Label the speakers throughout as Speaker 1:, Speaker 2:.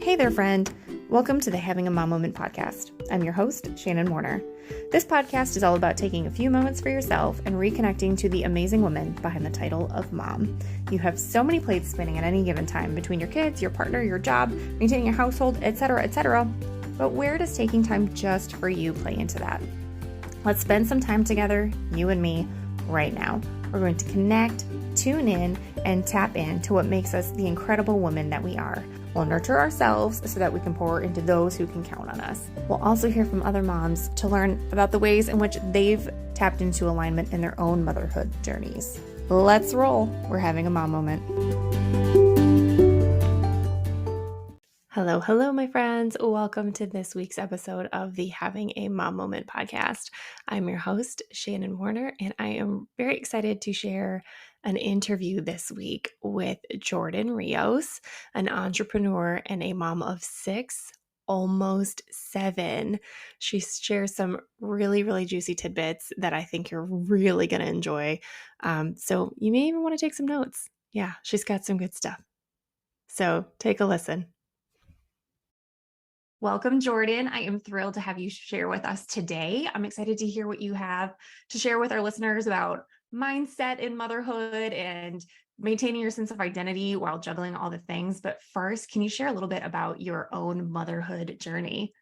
Speaker 1: Hey there, friend. Welcome to the Having a Mom Moment podcast. I'm your host, Shannon Warner. This podcast is all about taking a few moments for yourself and reconnecting to the amazing woman behind the title of mom. You have so many plates spinning at any given time between your kids, your partner, your job, maintaining your household, etc., etc. But where does taking time just for you play into that? Let's spend some time together, you and me, right now. We're going to connect, tune in, and tap into what makes us the incredible woman that we are. We'll nurture ourselves so that we can pour into those who can count on us. We'll also hear from other moms to learn about the ways in which they've tapped into alignment in their own motherhood journeys. Let's roll. We're having a mom moment. Hello, my friends. Welcome to this week's episode of the Having a Mom Moment podcast. I'm your host, Shannon Warner, and I am very excited to share an interview this week with Jordan Rios, an entrepreneur and a mom of 6, almost 7. She shares some really juicy tidbits that I think you're really going to enjoy. So you may even want to take some notes. Yeah, she's got some good stuff. So take a listen. Welcome, Jordan. I am thrilled to have you share with us today. I'm excited to hear what you have to share with our listeners about mindset in motherhood and maintaining your sense of identity while juggling all the things. But first, can you share a little bit about your own motherhood journey?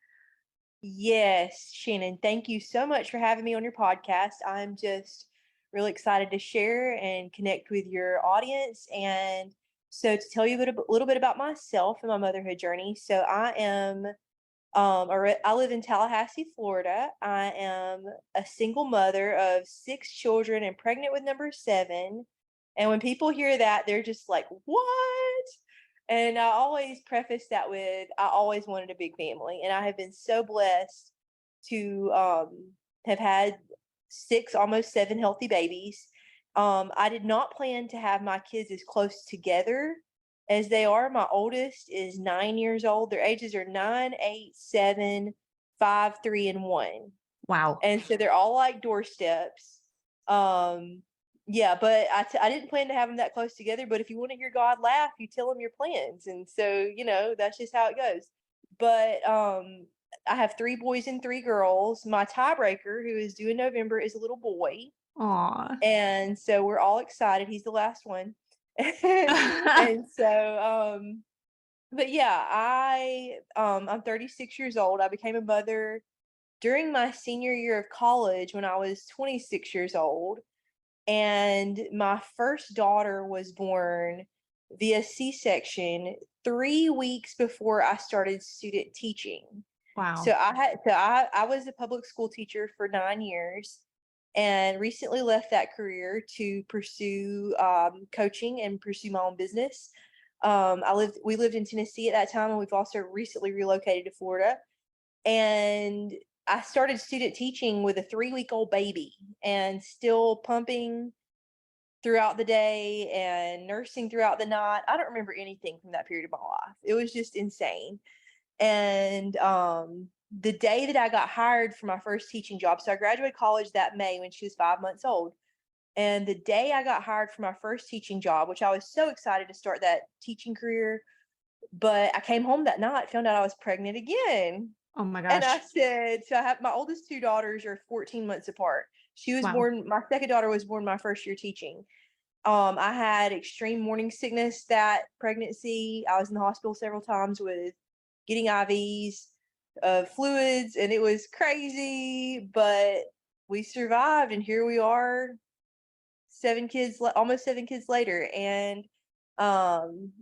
Speaker 2: Yes, Shannon, thank you so much for having me on your podcast. I'm just really excited to share and connect with your audience. And so to tell you a little bit about myself and my motherhood journey. So I live in Tallahassee, Florida. I am a single mother of 6 children and pregnant with number 7. And when people hear that, they're just like, what? And I always preface that with, I always wanted a big family. And I have been so blessed to have had 6, almost 7 healthy babies. I did not plan to have my kids as close together as they are. My oldest is 9 years old. Their ages are 9, 8, 7, 5, 3, and 1.
Speaker 1: Wow.
Speaker 2: And so they're all like doorsteps. Yeah, but I didn't plan to have them that close together. But if you want to hear God laugh, you tell him your plans. And so, that's just how it goes. But I have 3 boys and 3 girls. My tiebreaker, who is due in November, is a little boy.
Speaker 1: Aw.
Speaker 2: And so we're all excited. He's the last one. And so, but yeah, I'm 36 years old. I became a mother during my senior year of college when I was 26 years old. And my first daughter was born via C-section 3 weeks before I started student teaching.
Speaker 1: Wow.
Speaker 2: So I was a public school teacher for 9 years and recently left that career to pursue coaching and pursue my own business. We lived in Tennessee at that time, and we've also recently relocated to Florida. And I started student teaching with a 3-week-old baby and still pumping throughout the day and nursing throughout the night. I don't remember anything from that period of my life. It was just insane. And the day that I got hired for my first teaching job, so I graduated college that May when she was 5 months old. And the day I got hired for my first teaching job, which I was so excited to start that teaching career, but I came home that night, found out I was pregnant again.
Speaker 1: Oh my
Speaker 2: And
Speaker 1: gosh.
Speaker 2: I said, so I have my oldest 2 daughters are 14 months apart. She was
Speaker 1: Wow.
Speaker 2: born, my second daughter was born my first year teaching. I had extreme morning sickness that pregnancy. I was in the hospital several times with getting IVs of fluids, and it was crazy, but we survived, and here we are, almost 7 kids later. And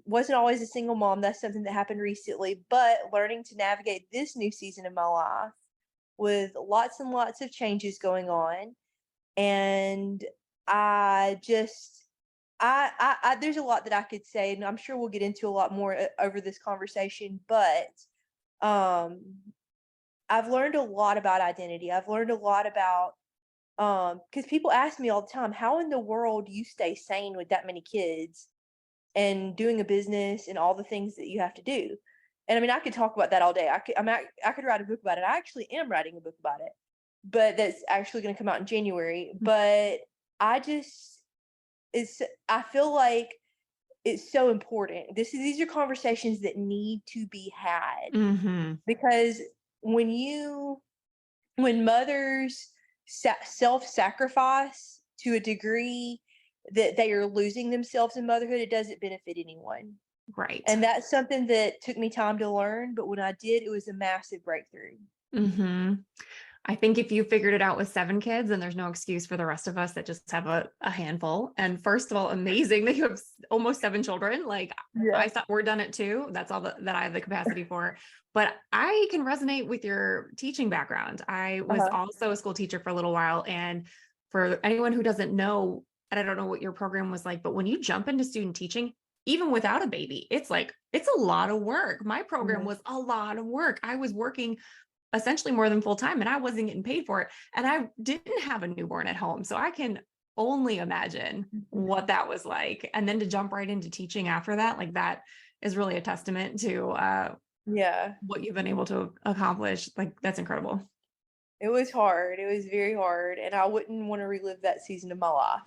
Speaker 2: wasn't always a single mom. That's something that happened recently, but learning to navigate this new season of my life with lots and lots of changes going on. And there's a lot that I could say, and I'm sure we'll get into a lot more over this conversation, but I've learned a lot about identity. I've learned a lot about, because people ask me all the time, how in the world do you stay sane with that many kids and doing a business and all the things that you have to do? And I mean, I could talk about that all day. I could write a book about it. I actually am writing a book about it, but that's actually going to come out in January. But I feel like it's so important. These are conversations that need to be had,
Speaker 1: Mm-hmm.
Speaker 2: because when mothers self-sacrifice to a degree that they are losing themselves in motherhood, it doesn't benefit anyone.
Speaker 1: Right.
Speaker 2: And that's something that took me time to learn, but when I did, it was a massive breakthrough.
Speaker 1: Mm-hmm. I think if you figured it out with 7 kids, then there's no excuse for the rest of us that just have a handful. And first of all, amazing that you have almost 7 children. Like
Speaker 2: Yeah.
Speaker 1: I thought we're done at 2. That's all that I have the capacity for. But I can resonate with your teaching background. I was
Speaker 2: Uh-huh.
Speaker 1: also a school teacher for a little while. And for anyone who doesn't know, and I don't know what your program was like, but when you jump into student teaching, even without a baby, it's a lot of work. My program
Speaker 2: Mhm.
Speaker 1: was a lot of work. I was working essentially more than full time and I wasn't getting paid for it. And I didn't have a newborn at home. So I can only imagine what that was like. And then to jump right into teaching after that, like that is really a testament to
Speaker 2: Yeah.
Speaker 1: what you've been able to accomplish. Like that's incredible.
Speaker 2: It was hard. It was very hard, and I wouldn't want to relive that season of my life.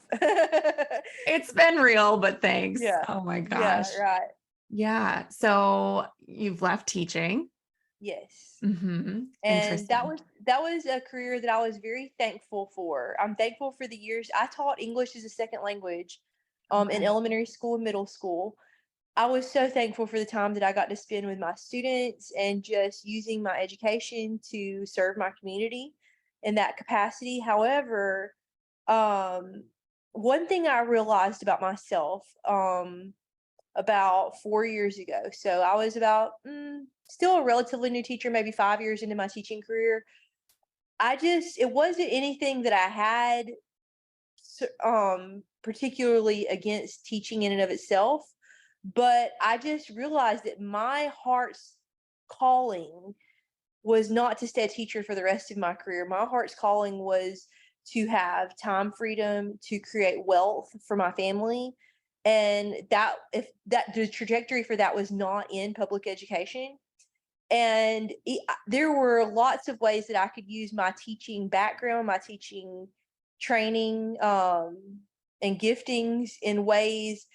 Speaker 1: It's been real, but thanks.
Speaker 2: Yeah.
Speaker 1: Oh my
Speaker 2: Yeah,
Speaker 1: gosh.
Speaker 2: right.
Speaker 1: Yeah. So you've left teaching.
Speaker 2: Yes.
Speaker 1: Mm-hmm.
Speaker 2: And
Speaker 1: Interesting.
Speaker 2: that was a career that I was very thankful for. I'm thankful for the years I taught English as a second language in
Speaker 1: Okay.
Speaker 2: elementary school and middle school. I was so thankful for the time that I got to spend with my students and just using my education to serve my community in that capacity. However, um, one thing I realized about myself about 4 years ago, so I was about still a relatively new teacher, maybe 5 years into my teaching career. It wasn't anything that I had particularly against teaching in and of itself, but I just realized that my heart's calling was not to stay a teacher for the rest of my career. My heart's calling was to have time freedom to create wealth for my family. And that if that the trajectory for that was not in public education. And there were lots of ways that I could use my teaching background, my teaching training, and giftings in ways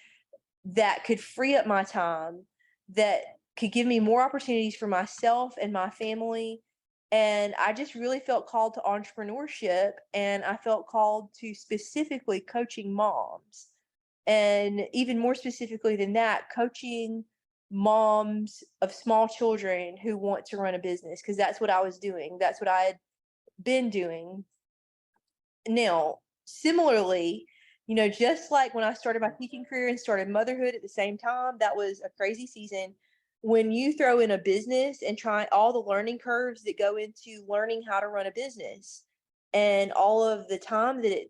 Speaker 2: that could free up my time, that could give me more opportunities for myself and my family. And I just really felt called to entrepreneurship, and I felt called to specifically coaching moms. And even more specifically than that, coaching moms of small children who want to run a business, because that's what I was doing. That's what I had been doing. Now, similarly, just like when I started my teaching career and started motherhood at the same time, that was a crazy season. When you throw in a business and try all the learning curves that go into learning how to run a business, and all of the time that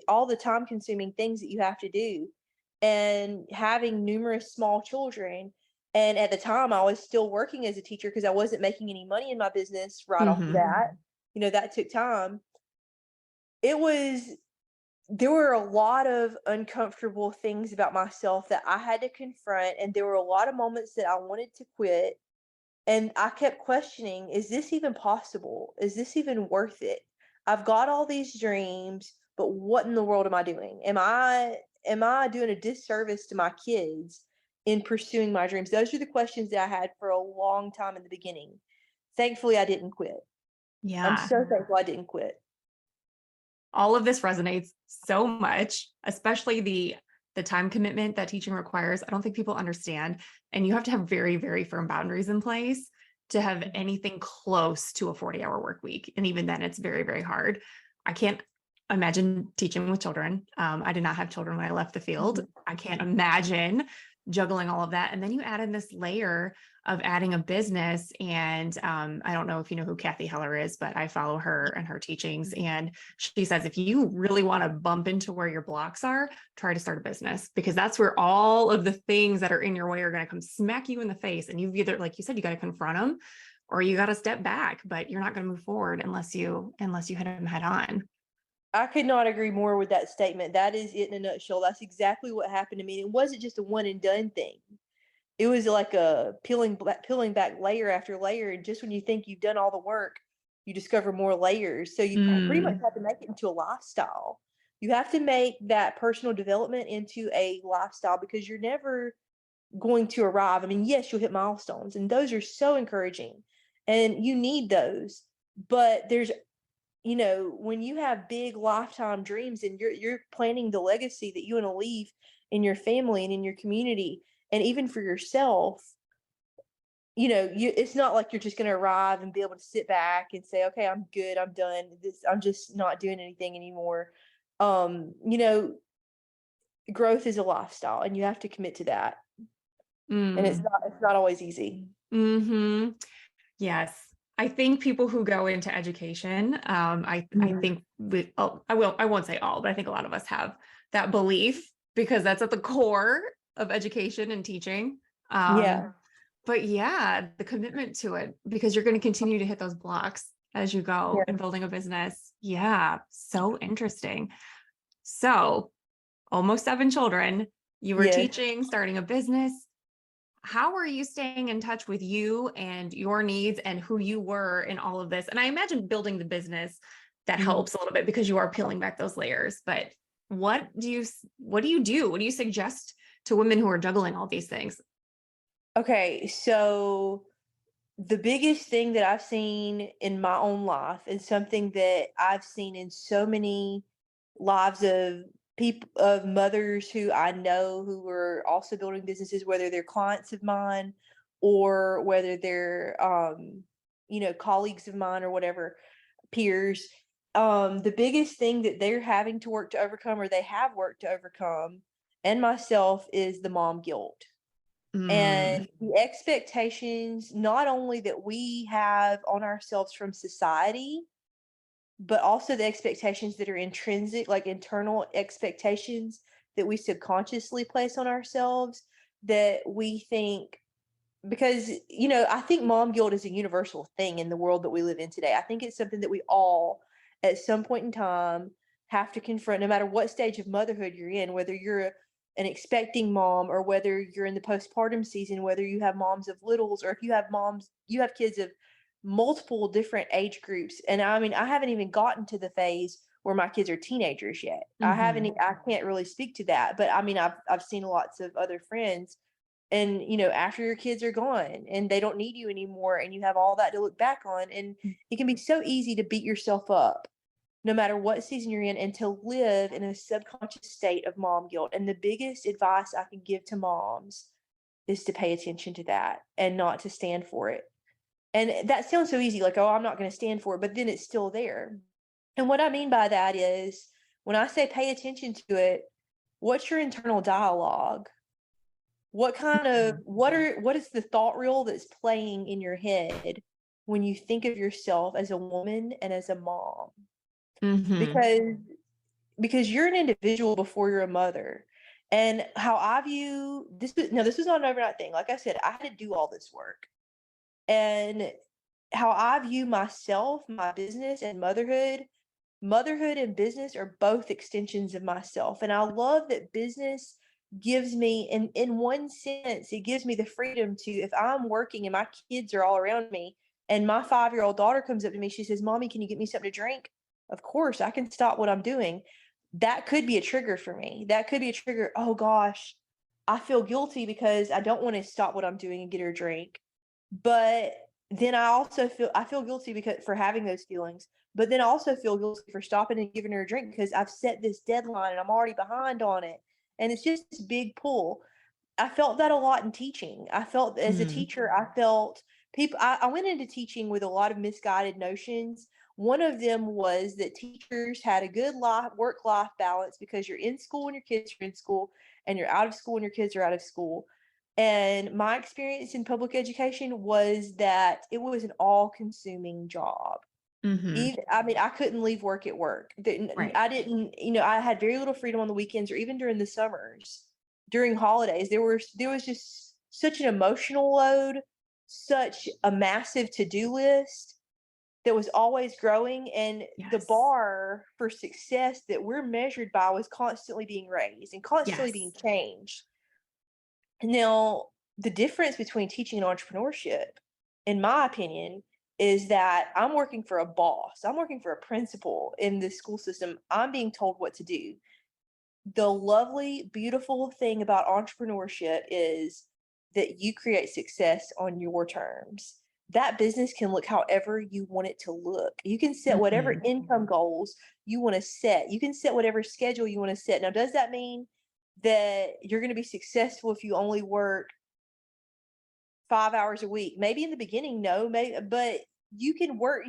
Speaker 2: all the time consuming things that you have to do, and having numerous small children. And at the time, I was still working as a teacher because I wasn't making any money in my business right off the
Speaker 1: Mm-hmm.
Speaker 2: bat. That took time. It was There were a lot of uncomfortable things about myself that I had to confront, and there were a lot of moments that I wanted to quit, and I kept questioning, is this even possible? Is this even worth it? I've got all these dreams, but what in the world am I doing? Am I doing a disservice to my kids in pursuing my dreams? Those are the questions that I had for a long time in the beginning. Thankfully, I didn't quit. I'm
Speaker 1: Yeah.
Speaker 2: so thankful I didn't quit.
Speaker 1: All of this resonates so much, especially the time commitment that teaching requires. I don't think people understand. And you have to have very, very firm boundaries in place to have anything close to a 40-hour work week. And even then, it's very, very hard. I can't imagine teaching with children. I did not have children when I left the field.
Speaker 2: Mhm.
Speaker 1: I can't imagine juggling all of that. And then you add in this layer of adding a business. And I don't know if you know who Kathy Heller is, but I follow her and her teachings. And she says, if you really want to bump into where your blocks are, try to start a business, because that's where all of the things that are in your way are going to come smack you in the face. And you've either, like you said, you got to confront them or you got to step back, but you're not going to move forward unless you hit them head on.
Speaker 2: I could not agree more with that statement. That is it in a nutshell. That's exactly what happened to me. It wasn't just a one and done thing. It was like a peeling back layer after layer. And just when you think you've done all the work, you discover more layers. So you pretty much
Speaker 1: Mm,
Speaker 2: have to make it into a lifestyle. You have to make that personal development into a lifestyle because you're never going to arrive. I mean, yes, you'll hit milestones, and those are so encouraging, and you need those. But there's, when you have big lifetime dreams and you're planning the legacy that you want to leave in your family and in your community, and even for yourself, it's not like you're just going to arrive and be able to sit back and say, okay, I'm good, I'm done. I'm just not doing anything anymore. Um, you know, Growth is a lifestyle, and you have to commit to that. And it's
Speaker 1: Mm.
Speaker 2: not always easy.
Speaker 1: Mm-hmm. Yes. I think people who go into education, I think I won't say all, but I think a lot of us have that belief because that's at the core of education and teaching.
Speaker 2: Yeah.
Speaker 1: But yeah, the commitment to it, because you're going to continue to hit those blocks as you go in
Speaker 2: Yeah.
Speaker 1: building a business. Yeah. So interesting. So almost 7 children, you were
Speaker 2: Yes.
Speaker 1: teaching, starting a business. How are you staying in touch with you and your needs and who you were in all of this? And I imagine building the business that
Speaker 2: Mhm.
Speaker 1: helps a little bit because you are peeling back those layers. But what do you do? What do you suggest to women who are juggling all these things?
Speaker 2: Okay, so the biggest thing that I've seen in my own life is something that I've seen in so many lives of people, of mothers who I know who are also building businesses, whether they're clients of mine or whether they're colleagues of mine or whatever, peers. The biggest thing that they're having to work to overcome, or they have worked to overcome, and myself, is the mom guilt.
Speaker 1: Mm,
Speaker 2: And the expectations, not only that we have on ourselves from society, but also the expectations that are intrinsic, like internal expectations that we subconsciously place on ourselves, that we think, because, I think mom guilt is a universal thing in the world that we live in today. I think it's something that we all, at some point in time, have to confront, no matter what stage of motherhood you're in, whether you're an expecting mom or whether you're in the postpartum season, whether you have moms of littles, or if you have kids of multiple different age groups. And I mean, I haven't even gotten to the phase where my kids are teenagers yet.
Speaker 1: mhm.
Speaker 2: I can't really speak to that, but I mean, I've seen lots of other friends, and after your kids are gone and they don't need you anymore and you have all that to look back on, and it can be so easy to beat yourself up no matter what season you're in, and to live in a subconscious state of mom guilt. And the biggest advice I can give to moms is to pay attention to that and not to stand for it. And that sounds so easy, like, oh, I'm not going to stand for it, but then it's still there. And what I mean by that is, when I say pay attention to it, what's your internal dialogue?
Speaker 1: Mhm.
Speaker 2: What is the thought reel that's playing in your head when you think of yourself as a woman and as a mom?
Speaker 1: Mhm.
Speaker 2: Because you're an individual before you're a mother. And how I view this was not an overnight thing. Like I said, I had to do all this work. And how I view myself, my business, and motherhood and business are both extensions of myself. And I love that business gives me, in one sense, it gives me the freedom to, if I'm working and my kids are all around me, and my 5-year-old daughter comes up to me, she says, Mommy, can you get me something to drink? Of course, I can stop what I'm doing. That could be a trigger for me. That could be a trigger. Oh gosh, I feel guilty because I don't want to stop what I'm doing and get her a drink. But then I feel guilty because for having those feelings, but then I also feel guilty for stopping and giving her a drink because I've set this deadline and I'm already behind on it. And it's just this big pull. I felt that a lot in teaching. I felt, as a
Speaker 1: Mm.
Speaker 2: teacher, I felt I went into teaching with a lot of misguided notions. One of them was that teachers had a good work life balance because you're in school when your kids are in school, and you're out of school when your kids are out of school. And my experience in public education was that it was an all consuming job.
Speaker 1: Mhm.
Speaker 2: Even, I mean, I couldn't leave work at work.
Speaker 1: Right.
Speaker 2: I didn't, I had very little freedom on the weekends or even during the summers. During holidays, there was just such an emotional load, such a massive to-do list that was always growing, and the
Speaker 1: Yes.
Speaker 2: bar for success that we're measured by was constantly being raised and constantly being
Speaker 1: Yes.
Speaker 2: changed. Now, the difference between teaching and entrepreneurship, in my opinion, is that I'm working for a boss. I'm working for a principal in the school system. I'm being told what to do. The lovely, beautiful thing about entrepreneurship is that you create success on your terms. That business can look however you want it to look. You can set whatever
Speaker 1: Mhm.
Speaker 2: income goals you want to set. You can set whatever schedule you want to set. Now, does that mean that you're going to be successful if you only work 5 hours a week? Maybe in the beginning, no, maybe, but you can work.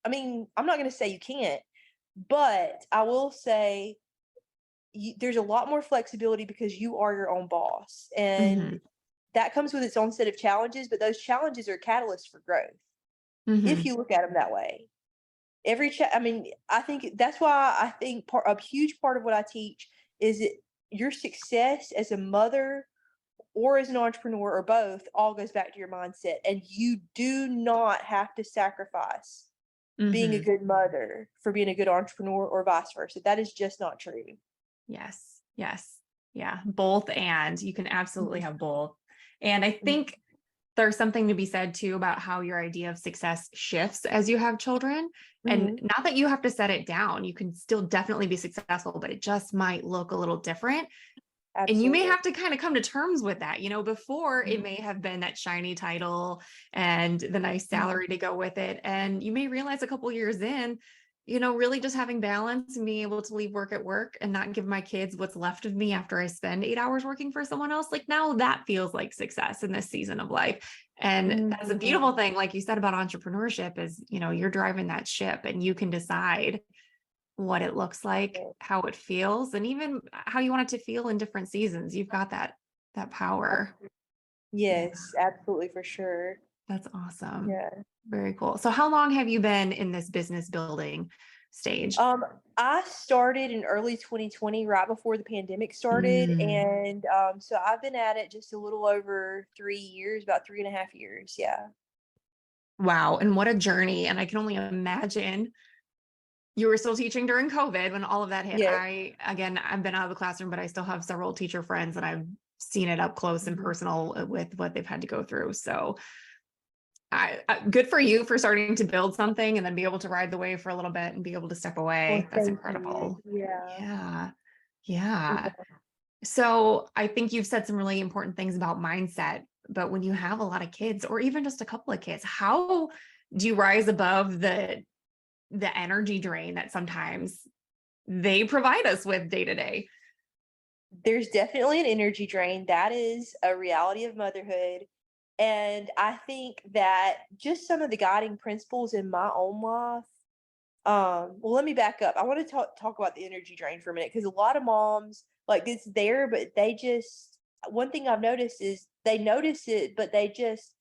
Speaker 2: I mean, I'm not going to say you can't, but I will say there's a lot more flexibility because you are your own boss. And
Speaker 1: Mhm.
Speaker 2: that comes with its own set of challenges, but those challenges are catalysts for growth if
Speaker 1: Mhm.
Speaker 2: you look at them that way. I mean, I think that's why I think a huge part of what I teach is that your success as a mother or as an entrepreneur or both all goes back to your mindset. And you do not have to sacrifice being a
Speaker 1: Mhm.
Speaker 2: good mother for being a good entrepreneur or vice versa. That is just not true.
Speaker 1: Yes. Yes. Yeah. Both. And you can absolutely
Speaker 2: Mhm.
Speaker 1: have both. And I think there's something to be said too about how your idea of success shifts as you have children. And
Speaker 2: Mhm.
Speaker 1: not that you have to set it down. You can still definitely be successful, but it just might look a little different. And you may
Speaker 2: Absolutely.
Speaker 1: have to kind of come to terms with that. Before it
Speaker 2: Mhm.
Speaker 1: may have been that shiny title and the nice
Speaker 2: Mhm.
Speaker 1: salary to go with it. And you may realize a couple years in, really just having balance and being able to leave work at work and not give my kids what's left of me after I spend 8 hours working for someone else. Like now that feels like success in this season of life. And that's a beautiful
Speaker 2: Mhm.
Speaker 1: thing. Like you said about entrepreneurship is, you're driving that ship and you can decide what it looks like,
Speaker 2: Yeah.
Speaker 1: how it feels, and even how you want it to feel in different seasons. You've got that power. Yeah,
Speaker 2: Yes, absolutely, for sure.
Speaker 1: that's awesome.
Speaker 2: Yeah.
Speaker 1: Very cool. So how long have you been in this business building stage?
Speaker 2: Um, I started in early 2020, right before the pandemic started,
Speaker 1: Mm,
Speaker 2: and so I've been at it just a little over 3 years, about 3.5 years. Yeah.
Speaker 1: wow. And what a journey. And I can only imagine you were still teaching during COVID when all of that hit.
Speaker 2: Yes.
Speaker 1: Again, I've been out of the classroom, but I still have several teacher friends and I've seen it up close and
Speaker 2: Mhm.
Speaker 1: personal with what they've had to go through. So good for you for starting to build something and then be able to ride the wave for a little bit and be able to step away.
Speaker 2: Well,
Speaker 1: That's
Speaker 2: thank you.
Speaker 1: incredible.
Speaker 2: Yeah.
Speaker 1: Yeah. Yeah.
Speaker 2: Yeah.
Speaker 1: So I think you've said some really important things about mindset, but when you have a lot of kids or even just a couple of kids, how do you rise above the energy drain that sometimes they provide us with day to day?
Speaker 2: There's definitely an energy drain. That is a reality of motherhood. And I think that just some of the guiding principles in my own life. Well, let me back up. I want to talk about the energy drain for a minute because a lot of moms, like, it's there, but they just, one thing I've noticed is they notice it, but they just,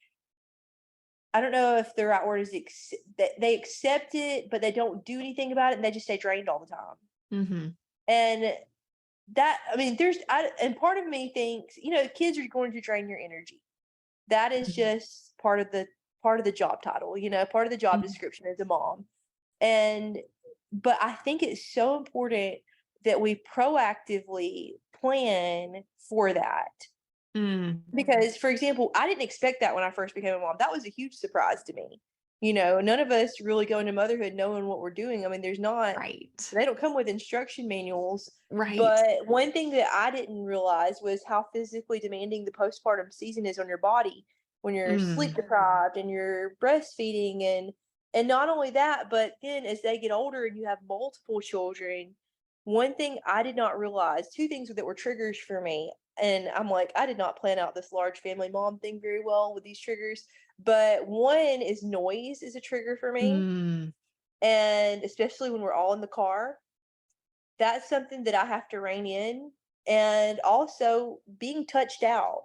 Speaker 2: I don't know if the right word is that they accept it, but they don't do anything about it, and they just stay drained all the time.
Speaker 1: Hmm.
Speaker 2: And that, I mean, and part of me thinks, kids are going to drain your energy. That is just part of the job title, part of the job description as a mom. And but I think it's so important that we proactively plan for that.
Speaker 1: Mm,
Speaker 2: Because, for example, I didn't expect that when I first became a mom. That was a huge surprise to me. None of us really go into motherhood knowing what we're doing. I mean,
Speaker 1: right.
Speaker 2: they don't come with instruction manuals.
Speaker 1: Right.
Speaker 2: But one thing that I didn't realize was how physically demanding the postpartum season is on your body when you're sleep
Speaker 1: Mm,
Speaker 2: deprived and you're breastfeeding, and not only that, but then as they get older and you have multiple children, one thing I did not realize, two things that were triggers for me, and I'm like, I did not plan out this large family mom thing very well with these triggers. But one is noise is a trigger for me.
Speaker 1: mm,
Speaker 2: And especially when we're all in the car, that's something that I have to rein in. And also being touched out.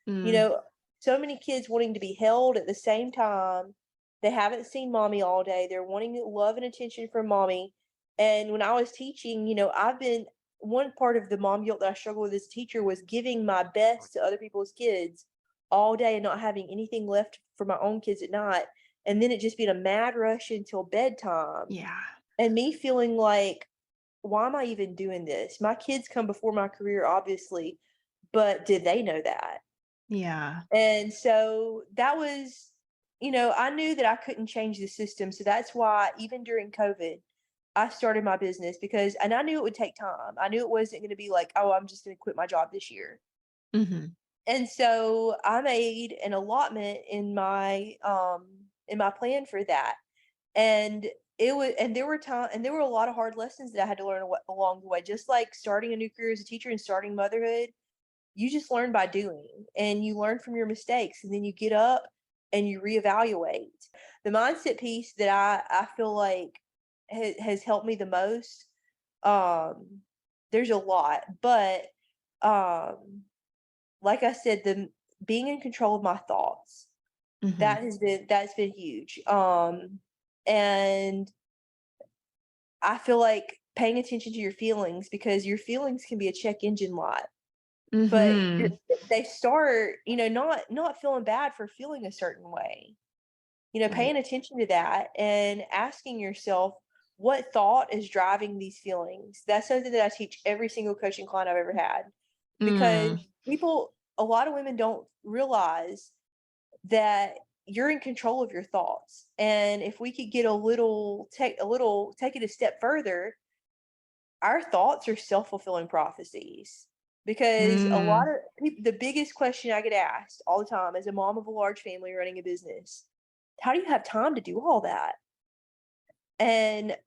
Speaker 2: You
Speaker 1: mm,
Speaker 2: know, so many kids wanting to be held at the same time. They haven't seen mommy all day. They're wanting love and attention from mommy. And when I was teaching, I've been one part of the mom guilt that I struggle with as a teacher was giving my best to other people's kids all day and not having anything left for my own kids at night. And then it just being a mad rush until bedtime.
Speaker 1: yeah.
Speaker 2: And me feeling like, why am I even doing this? My kids come before my career, obviously, but did they know that?
Speaker 1: Yeah.
Speaker 2: And so that was, I knew that I couldn't change the system. So that's why even during COVID, I started my business and I knew it would take time. I knew it wasn't going to be like, oh, I'm just going to quit my job this year.
Speaker 1: Mm-hmm.
Speaker 2: And so I made an allotment in my plan for that. And there were a lot of hard lessons that I had to learn along the way, just like starting a new career as a teacher and starting motherhood. You just learn by doing, and you learn from your mistakes, and then you get up and you reevaluate. The mindset piece that I feel like has helped me the most. There's a lot, but um, like I said, the being in control of my thoughts,
Speaker 1: Mm-hmm.
Speaker 2: that's been huge. And I feel like paying attention to your feelings, because your feelings can be a check engine light. But
Speaker 1: Mm-hmm.
Speaker 2: they start, not feeling bad for feeling a certain way.
Speaker 1: Right.
Speaker 2: Paying attention to that and asking yourself, what thought is driving these feelings? That's something that I teach every single coaching client I've ever had, because
Speaker 1: Mm.
Speaker 2: a lot of women don't realize that you're in control of your thoughts. And if we could get take it a step further, our thoughts are self-fulfilling prophecies. Because a lot
Speaker 1: Mm.
Speaker 2: of people, the biggest question I get asked all the time as a mom of a large family running a business, how do you have time to do all that? And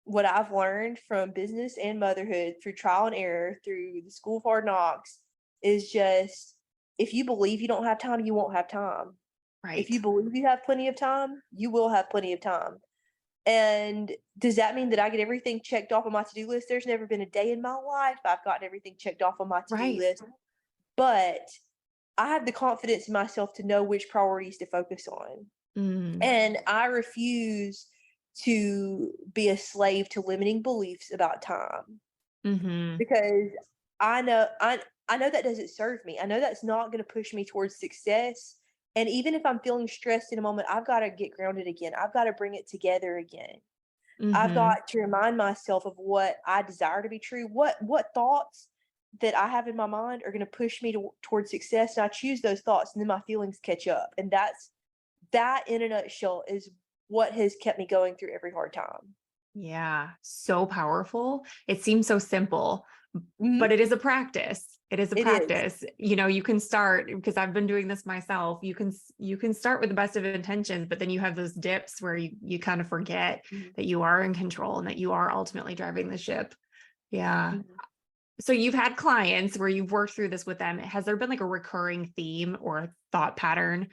Speaker 2: what I've learned from business and motherhood through trial and error, through the school of hard knocks, is just, if you believe you don't have time, you won't have time. If you
Speaker 1: Right.
Speaker 2: believe you have plenty of time, you will have plenty of time. And does that mean that I get everything checked off on my to-do list? There's never been a day in my life I've gotten everything checked off on my to-do
Speaker 1: Right.
Speaker 2: list. But I have the confidence in myself to know which priorities to focus on.
Speaker 1: Mm.
Speaker 2: And I refuse to be a slave to limiting beliefs about time,
Speaker 1: Mm-hmm.
Speaker 2: because I know that doesn't serve me. I know that's not going to push me towards success. And even if I'm feeling stressed in a moment, I've got to get grounded again. I've got to bring it together again. I've
Speaker 1: Mm-hmm.
Speaker 2: got to remind myself of what I desire to be true. What thoughts that I have in my mind are going to push me towards success, and I choose those thoughts, and then my feelings catch up. And that in a nutshell is what has kept me going through every hard time.
Speaker 1: Yeah. So powerful. It seems so simple, but
Speaker 2: Mhm.
Speaker 1: it is a practice. It is a
Speaker 2: It is.
Speaker 1: practice. You can start, because I've been doing this myself. You can start with the best of intentions, but then you have those dips where you kind of forget
Speaker 2: Mhm.
Speaker 1: that you are in control and that you are ultimately driving the ship. Yeah.
Speaker 2: Mhm.
Speaker 1: So you've had clients where you've worked through this with them. Has there been like a recurring theme or a thought pattern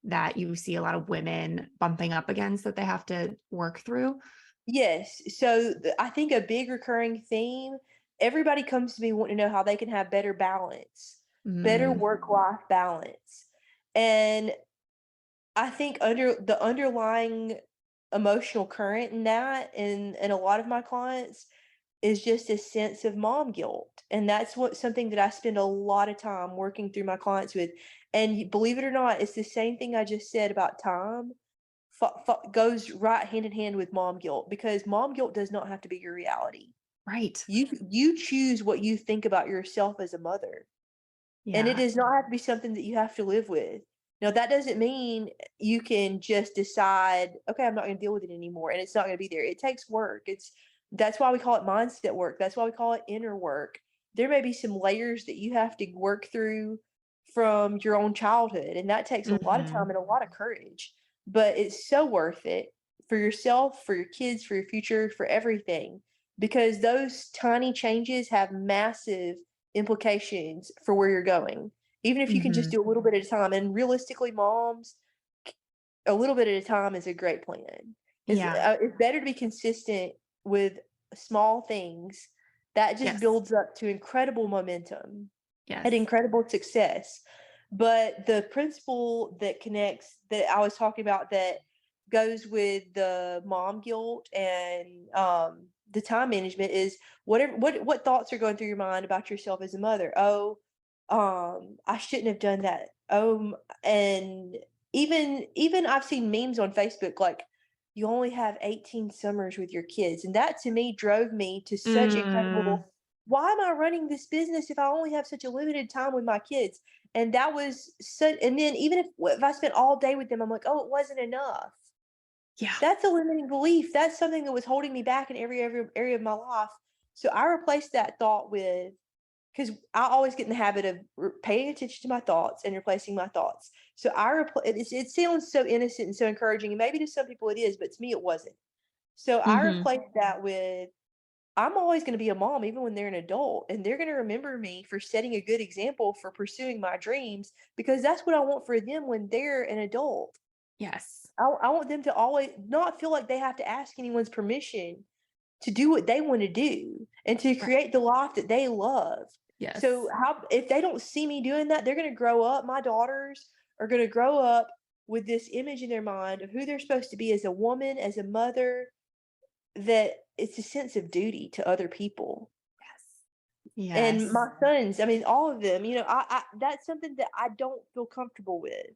Speaker 1: that you see a lot of women bumping up against that they have to work through?
Speaker 2: Yes. So I think a big recurring theme, everybody comes to me wanting to know how they can have better balance, better
Speaker 1: Mm,
Speaker 2: work-life balance. And I think the underlying emotional current in that, and a lot of my clients, is just a sense of mom guilt. And that's something that I spend a lot of time working through my clients with. And believe it or not, it's the same thing I just said about time goes right hand in hand with mom guilt, because mom guilt does not have to be your reality.
Speaker 1: right.
Speaker 2: You choose what you think about yourself as a mother, and it
Speaker 1: Yeah.
Speaker 2: does not have to be something that you have to live with. Now, that doesn't mean you can just decide, okay, I'm not going to deal with it anymore, and it's not going to be there. It takes work. That's why we call it mindset work. That's why we call it inner work. There may be some layers that you have to work through from your own childhood, and that takes a lot of time
Speaker 1: Hmm.
Speaker 2: and a lot of courage. But it's so worth it for yourself, for your kids, for your future, for everything, because those tiny changes have massive implications for where you're going. Even if you can just
Speaker 1: Hmm.
Speaker 2: do a little bit at a time. And realistically, moms, a little bit at a time is a great plan.
Speaker 1: Yeah.
Speaker 2: It's better to be consistent with small things. That just
Speaker 1: Yes.
Speaker 2: builds up to incredible momentum and
Speaker 1: Yes.
Speaker 2: incredible success. But the principle that I was talking about, that goes with the mom guilt and the time management, is what thoughts are going through your mind about yourself as a mother. Oh, I shouldn't have done that. And even I've seen memes on Facebook like, you only have 18 summers with your kids, and that to me drove me to such
Speaker 1: Mm,
Speaker 2: incredible why am I running this business if I only have such a limited time with my kids? And that was so, and then even if I spent all day with them, I'm like, oh, it wasn't enough.
Speaker 1: Yeah.
Speaker 2: That's a limiting belief. That's something that was holding me back in every area of my life. So I replaced that thought with, because I always get in the habit of paying attention to my thoughts and replacing my thoughts. So it sounds so innocent and so encouraging, and maybe to some people it is, but to me it wasn't. So I
Speaker 1: Mm-hmm.
Speaker 2: replaced that with, I'm always going to be a mom, even when they're an adult, and they're going to remember me for setting a good example for pursuing my dreams, because that's what I want for them when they're an adult.
Speaker 1: Yes.
Speaker 2: I want them to always not feel like they have to ask anyone's permission to do what they want to do and to
Speaker 1: Right.
Speaker 2: create the life that they love.
Speaker 1: Yes.
Speaker 2: So how, if they don't see me doing that, they're going to grow up. My daughters are going to grow up with this image in their mind of who they're supposed to be as a woman, as a mother, that it's a sense of duty to other people.
Speaker 1: Yes.
Speaker 2: And my
Speaker 1: Yes.
Speaker 2: sons, I mean, all of them, I that's something that I don't feel comfortable with.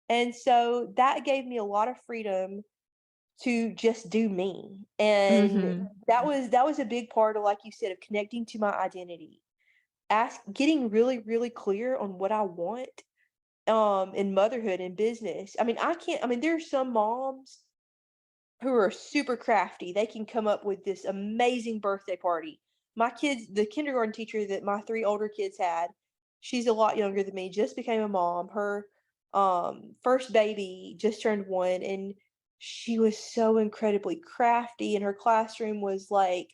Speaker 2: And so that gave me a lot of freedom to just do me. And
Speaker 1: Mm-hmm.
Speaker 2: that was a big part of, like you said, of connecting to my identity. Getting really, really clear on what I want in motherhood and business. I mean, there's some moms who are super crafty. They can come up with this amazing birthday party. My kids, the kindergarten teacher that my three older kids had, she's a lot younger than me, just became a mom. Her first baby just turned 1, and she was so incredibly crafty, and her classroom was like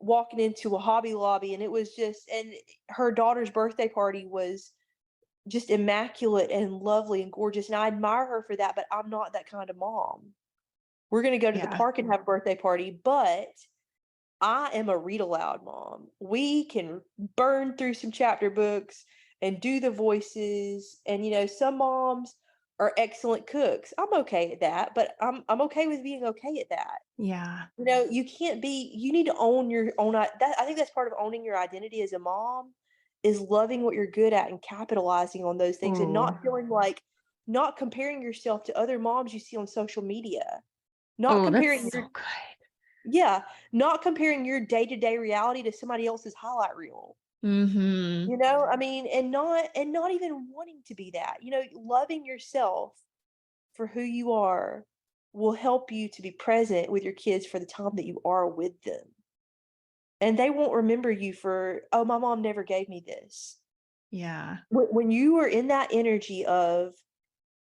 Speaker 2: walking into a Hobby Lobby, and it was just, and her daughter's birthday party was just immaculate and lovely and gorgeous, and I admire her for that, but I'm not that kind of mom. We're going to go to the
Speaker 1: Yeah.
Speaker 2: park and have a birthday party, but I am a read aloud mom. We can burn through some chapter books and do the voices. And some moms are excellent cooks. I'm okay at that, but I'm okay with being okay at that.
Speaker 1: Yeah.
Speaker 2: You can't be, you need to own your own that I think that's part of owning your identity as a mom, is loving what you're good at and capitalizing on those things, and
Speaker 1: Oh.
Speaker 2: not feeling like, not comparing yourself to other moms you see on social media. Not
Speaker 1: Oh, that's
Speaker 2: comparing
Speaker 1: so
Speaker 2: your
Speaker 1: good.
Speaker 2: Yeah, not comparing your day-to-day reality to somebody else's highlight reel.
Speaker 1: Mm-hmm.
Speaker 2: I mean, and not even wanting to be that. Loving yourself for who you are will help you to be present with your kids for the time that you are with them. And they won't remember you for, oh, my mom never gave me this.
Speaker 1: Yeah.
Speaker 2: When you are in that energy of,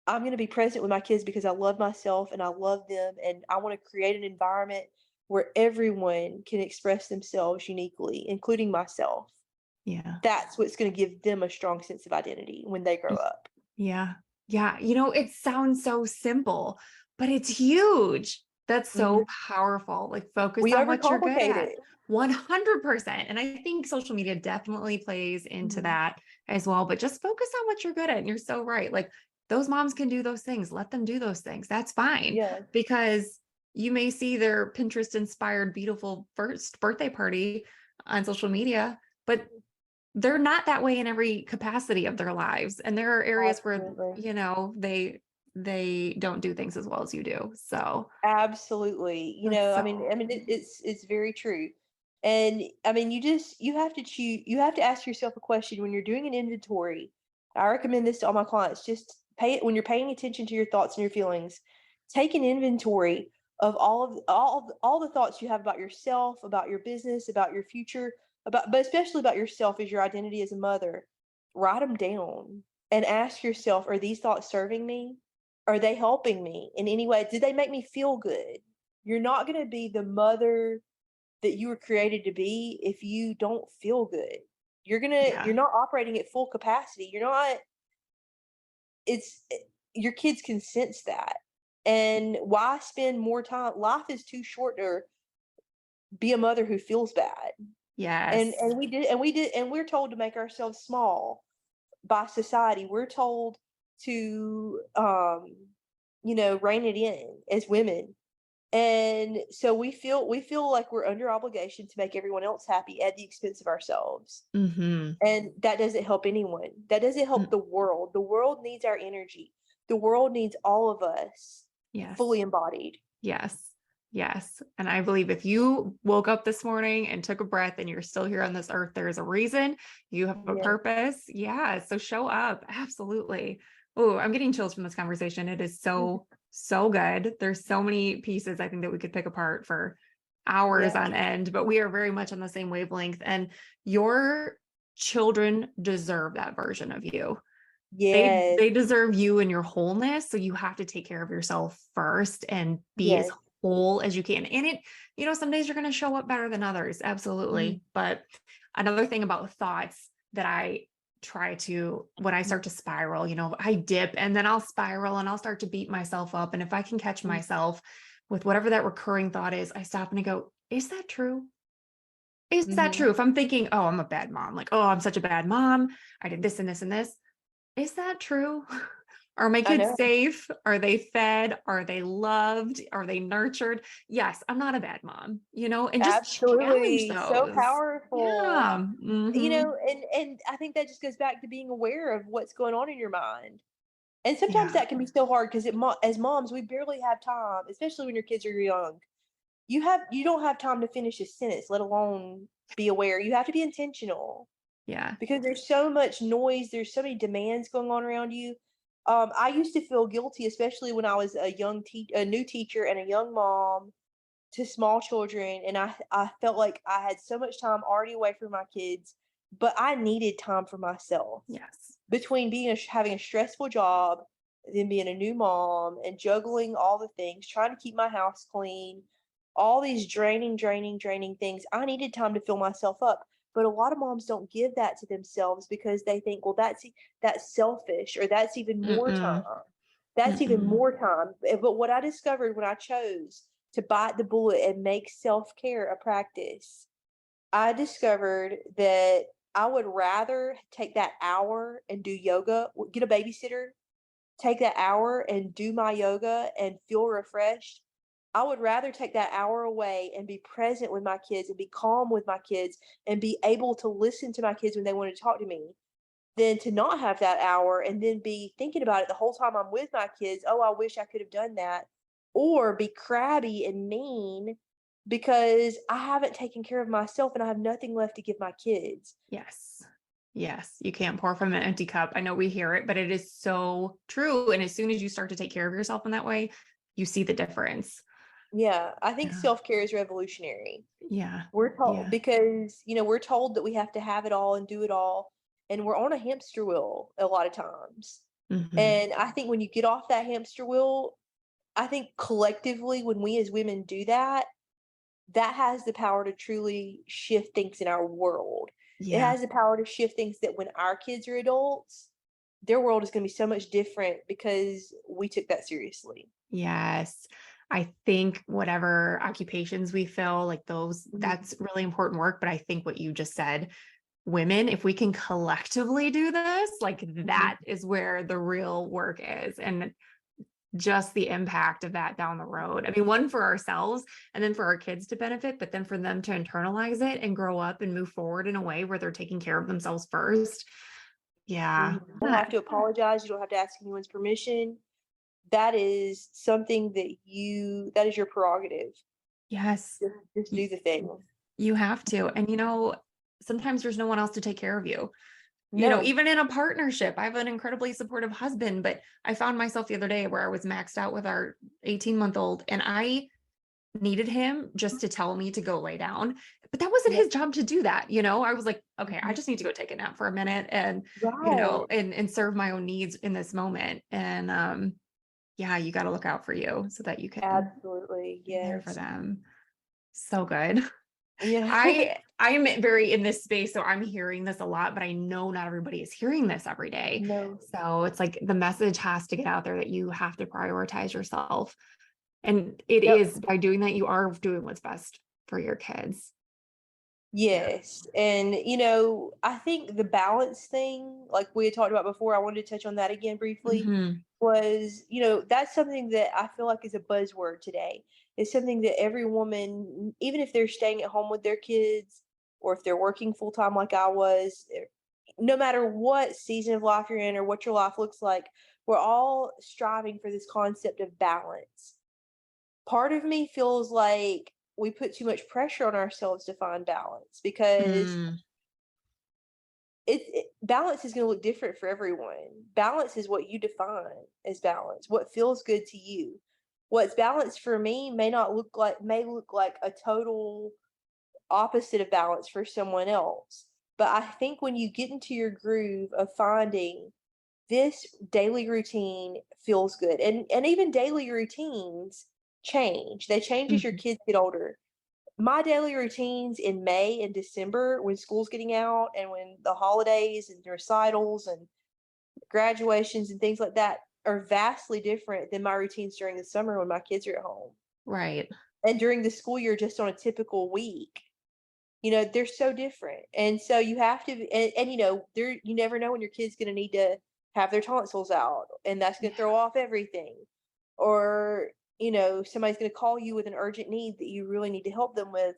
Speaker 2: I'm going to be present with my kids because I love myself and I love them, and I want to create an environment where everyone can express themselves uniquely, including myself.
Speaker 1: Yeah.
Speaker 2: That's what's going to give them a strong sense of identity when they grow up.
Speaker 1: Yeah. Yeah. It sounds so simple, but it's huge. That's so
Speaker 2: Mhm.
Speaker 1: powerful. Like focus
Speaker 2: We
Speaker 1: on what you're good
Speaker 2: overcomplicate
Speaker 1: at.
Speaker 2: it.
Speaker 1: 100%. And I think social media definitely plays into
Speaker 2: Mhm.
Speaker 1: that as well, but just focus on what you're good at. And you're so right. Like those moms can do those things. Let them do those things. That's fine,
Speaker 2: Yeah.
Speaker 1: because you may see their Pinterest inspired beautiful first birthday party on social media, but they're not that way in every capacity of their lives. And there are areas where,
Speaker 2: Absolutely.
Speaker 1: they don't do things as well as you do. So
Speaker 2: Absolutely.
Speaker 1: that's
Speaker 2: It's very true. And I mean, you have to choose, you have to ask yourself a question when you're doing an inventory. I recommend this to all my clients. Just pay it when you're paying attention to your thoughts and your feelings. Take an inventory of all the thoughts you have about yourself, about your business, about your future, but especially about yourself as your identity as a mother. Write them down and ask yourself, are these thoughts serving me? Are they helping me in any way? Did they make me feel good? You're not going to be the mother that you were created to be if you don't feel good. You're
Speaker 1: yeah.
Speaker 2: not operating at full capacity. You're not, it's, your kids can sense that. And why spend more time? Life is too short to be a mother who feels bad. And
Speaker 1: Yes.
Speaker 2: and we're told to make ourselves small by society. We're told to rein it in as women. And so we feel like we're under obligation to make everyone else happy at the expense of ourselves.
Speaker 1: Mm-hmm.
Speaker 2: And that doesn't help anyone. That doesn't help the world. The world needs our energy. The world needs all of us
Speaker 1: Yes.
Speaker 2: fully embodied.
Speaker 1: Yes. Yes. And I believe if you woke up this morning and took a breath and you're still here on this earth, there is a reason. You have a
Speaker 2: Yeah.
Speaker 1: purpose. Yeah. So show up. Absolutely. Oh, I'm getting chills from this conversation. It is so good. There's so many pieces I think that we could pick apart for hours
Speaker 2: Yeah.
Speaker 1: on end, but we are very much on the same wavelength. And your children deserve that version of you.
Speaker 2: Yes.
Speaker 1: They deserve you and your wholeness. So you have to take care of yourself first and be as
Speaker 2: Yes.
Speaker 1: whole as you can. And some days you're going to show up better than others.
Speaker 2: Mhm.
Speaker 1: Absolutely. But another thing about thoughts that I try to, when I
Speaker 2: Mhm.
Speaker 1: start to spiral, I dip and then I'll spiral and I'll start to beat myself up. And if I can catch
Speaker 2: Mhm.
Speaker 1: myself with whatever that recurring thought is, I stop and I go, is that true? Is that
Speaker 2: Mhm.
Speaker 1: true? If I'm thinking, oh, I'm a bad mom, like, oh, I'm such a bad mom. I did this and this and this. Is that true? Are my
Speaker 2: I
Speaker 1: kids
Speaker 2: know.
Speaker 1: safe? Are they fed? Are they loved? Are they nurtured? Yes, I'm not a bad mom, and just challenge
Speaker 2: Absolutely. So
Speaker 1: those.
Speaker 2: powerful.
Speaker 1: Yeah. Hmm.
Speaker 2: And I think that just goes back to being aware of what's going on in your mind. And sometimes
Speaker 1: Yeah.
Speaker 2: that can be so hard because as moms, we barely have time, especially when your kids are young. You don't have time to finish a sentence, let alone be aware. You have to be intentional
Speaker 1: Yeah.
Speaker 2: because there's so much noise, there's so many demands going on around you. I used to feel guilty, especially when I was a new teacher and a young mom to small children, and I felt like I had so much time already away from my kids, but I needed time for myself.
Speaker 1: Yes.
Speaker 2: Between having a stressful job, then being a new mom and juggling all the things, trying to keep my house clean, all these draining things, I needed time to fill myself up. But a lot of moms don't give that to themselves because they think, well, that's selfish, or that's even more
Speaker 1: Mm-mm.
Speaker 2: time. That's even
Speaker 1: Mm-mm.
Speaker 2: more time. But what I discovered when I chose to bite the bullet and make self-care a practice, I discovered that I would rather take that hour and do yoga, get a babysitter, take that hour and do my yoga and feel refreshed. I would rather take that hour away and be present with my kids and be calm with my kids and be able to listen to my kids when they want to talk to me than to not have that hour and then be thinking about it the whole time I'm with my kids. Oh, I wish I could have done that. Or be crabby and mean because I haven't taken care of myself and I have nothing left to give my kids.
Speaker 1: Yes. Yes. You can't pour from an empty cup. I know we hear it, but it is so true. And as soon as you start to take care of yourself in that way, you see the difference.
Speaker 2: Yeah, I think
Speaker 1: Yeah.
Speaker 2: self-care is revolutionary.
Speaker 1: Yeah.
Speaker 2: We're told
Speaker 1: Yeah.
Speaker 2: because, we're told that we have to have it all and do it all, and we're on a hamster wheel a lot of times.
Speaker 1: Hmm.
Speaker 2: And I think when you get off that hamster wheel, I think collectively when we as women do that, that has the power to truly shift things in our world. It
Speaker 1: Yeah.
Speaker 2: has the power to shift things that when our kids are adults, their world is going to be so much different because we took that seriously.
Speaker 1: Yes. I think whatever occupations we fill, like those,
Speaker 2: Mhm.
Speaker 1: that's really important work. But I think what you just said, women, if we can collectively do this, like
Speaker 2: Mhm.
Speaker 1: that is where the real work is. And just the impact of that down the road. I mean, one for ourselves and then for our kids to benefit, but then for them to internalize it and grow up and move forward in a way where they're taking care of themselves first. Yeah.
Speaker 2: You don't have to apologize. You don't have to ask anyone's permission. That is something that is your prerogative.
Speaker 1: Yes.
Speaker 2: Just do the thing.
Speaker 1: You have to. And sometimes there's no one else to take care of you.
Speaker 2: No.
Speaker 1: Even in a partnership, I have an incredibly supportive husband, but I found myself the other day where I was maxed out with our 18-month-old and I needed him just to tell me to go lay down. But that wasn't
Speaker 2: Yeah.
Speaker 1: his job to do that. I was like, okay, I
Speaker 2: Mhm.
Speaker 1: just need to go take a nap for a minute and,
Speaker 2: Right.
Speaker 1: and serve my own needs in this moment. And yeah, you got to look out for you so that you can
Speaker 2: Absolutely.
Speaker 1: be there for
Speaker 2: Yes.
Speaker 1: them. So good.
Speaker 2: Yeah.
Speaker 1: I'm very in this space, so I'm hearing this a lot, but I know not everybody is hearing this every day.
Speaker 2: No.
Speaker 1: So it's like the message has to get out there that you have to prioritize yourself. And it
Speaker 2: Yep.
Speaker 1: is by doing that, you are doing what's best for your kids. Yeah.
Speaker 2: Yes. And, I think the balance thing, like we had talked about before, I wanted to touch on that again briefly,
Speaker 1: Hmm.
Speaker 2: was, that's something that I feel like is a buzzword today. It's something that every woman, even if they're staying at home with their kids or if they're working full time like I was, no matter what season of life you're in or what your life looks like, we're all striving for this concept of balance. part of me feels like we put too much pressure on ourselves to find balance, because
Speaker 1: Mm,
Speaker 2: balance is going to look different for everyone. Balance is what you define as balance, what feels good to you. What's balanced for me may look like a total opposite of balance for someone else. But I think when you get into your groove of finding this daily routine feels good, and even daily routines change. They change as your
Speaker 1: mhm.
Speaker 2: kids get older. My daily routines in May and December, when school's getting out and when the holidays and recitals and graduations and things like that, are vastly different than my routines during the summer when my kids are at home.
Speaker 1: Right.
Speaker 2: And during the school year, just on a typical week. They're so different. And so you have to, and you never know when your kid's going to need to have their tonsils out, and that's going to throw off everything. Or, somebody's going to call you with an urgent need that you really need to help them with.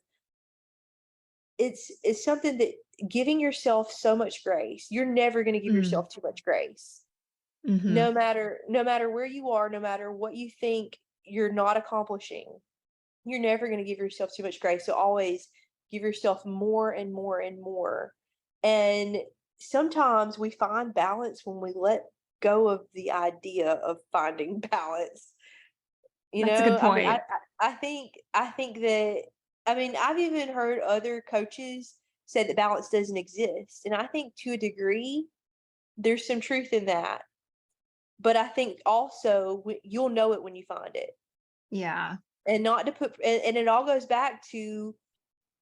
Speaker 2: It's something that, giving yourself so much grace. You're never going to give
Speaker 1: Mm,
Speaker 2: yourself too much grace.
Speaker 1: mhm.
Speaker 2: No matter where you are, no matter what you think you're not accomplishing, you're never going to give yourself too much grace. So always give yourself more and more and more. And sometimes we find balance when we let go of the idea of finding balance.
Speaker 1: That's a good
Speaker 2: I mean, I,
Speaker 1: point.
Speaker 2: I I think that, I mean, I've even heard other coaches say that balance doesn't exist. And I think, to a degree, there's some truth in that. But I think also, you'll know it when you find it.
Speaker 1: Yeah.
Speaker 2: And not to put, and it all goes back to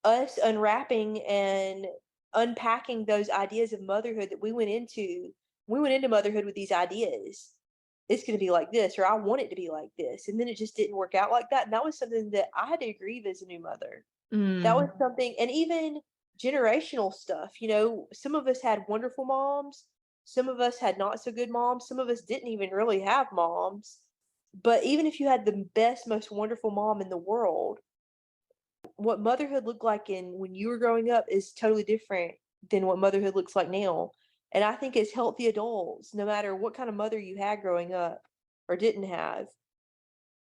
Speaker 2: us unwrapping and unpacking those ideas of motherhood that we went into motherhood with these ideas. It's going to be like this, or I want it to be like this, and then it just didn't work out like that. And that was something that I had to grieve as a new mother. That was
Speaker 1: Mm,
Speaker 2: something. And even generational stuff, some of us had wonderful moms, some of us had not so good moms, some of us didn't even really have moms. But even if you had the best, most wonderful mom in the world, what motherhood looked like in when you were growing up is totally different than what motherhood looks like now. And I think, as healthy adults, no matter what kind of mother you had growing up or didn't have,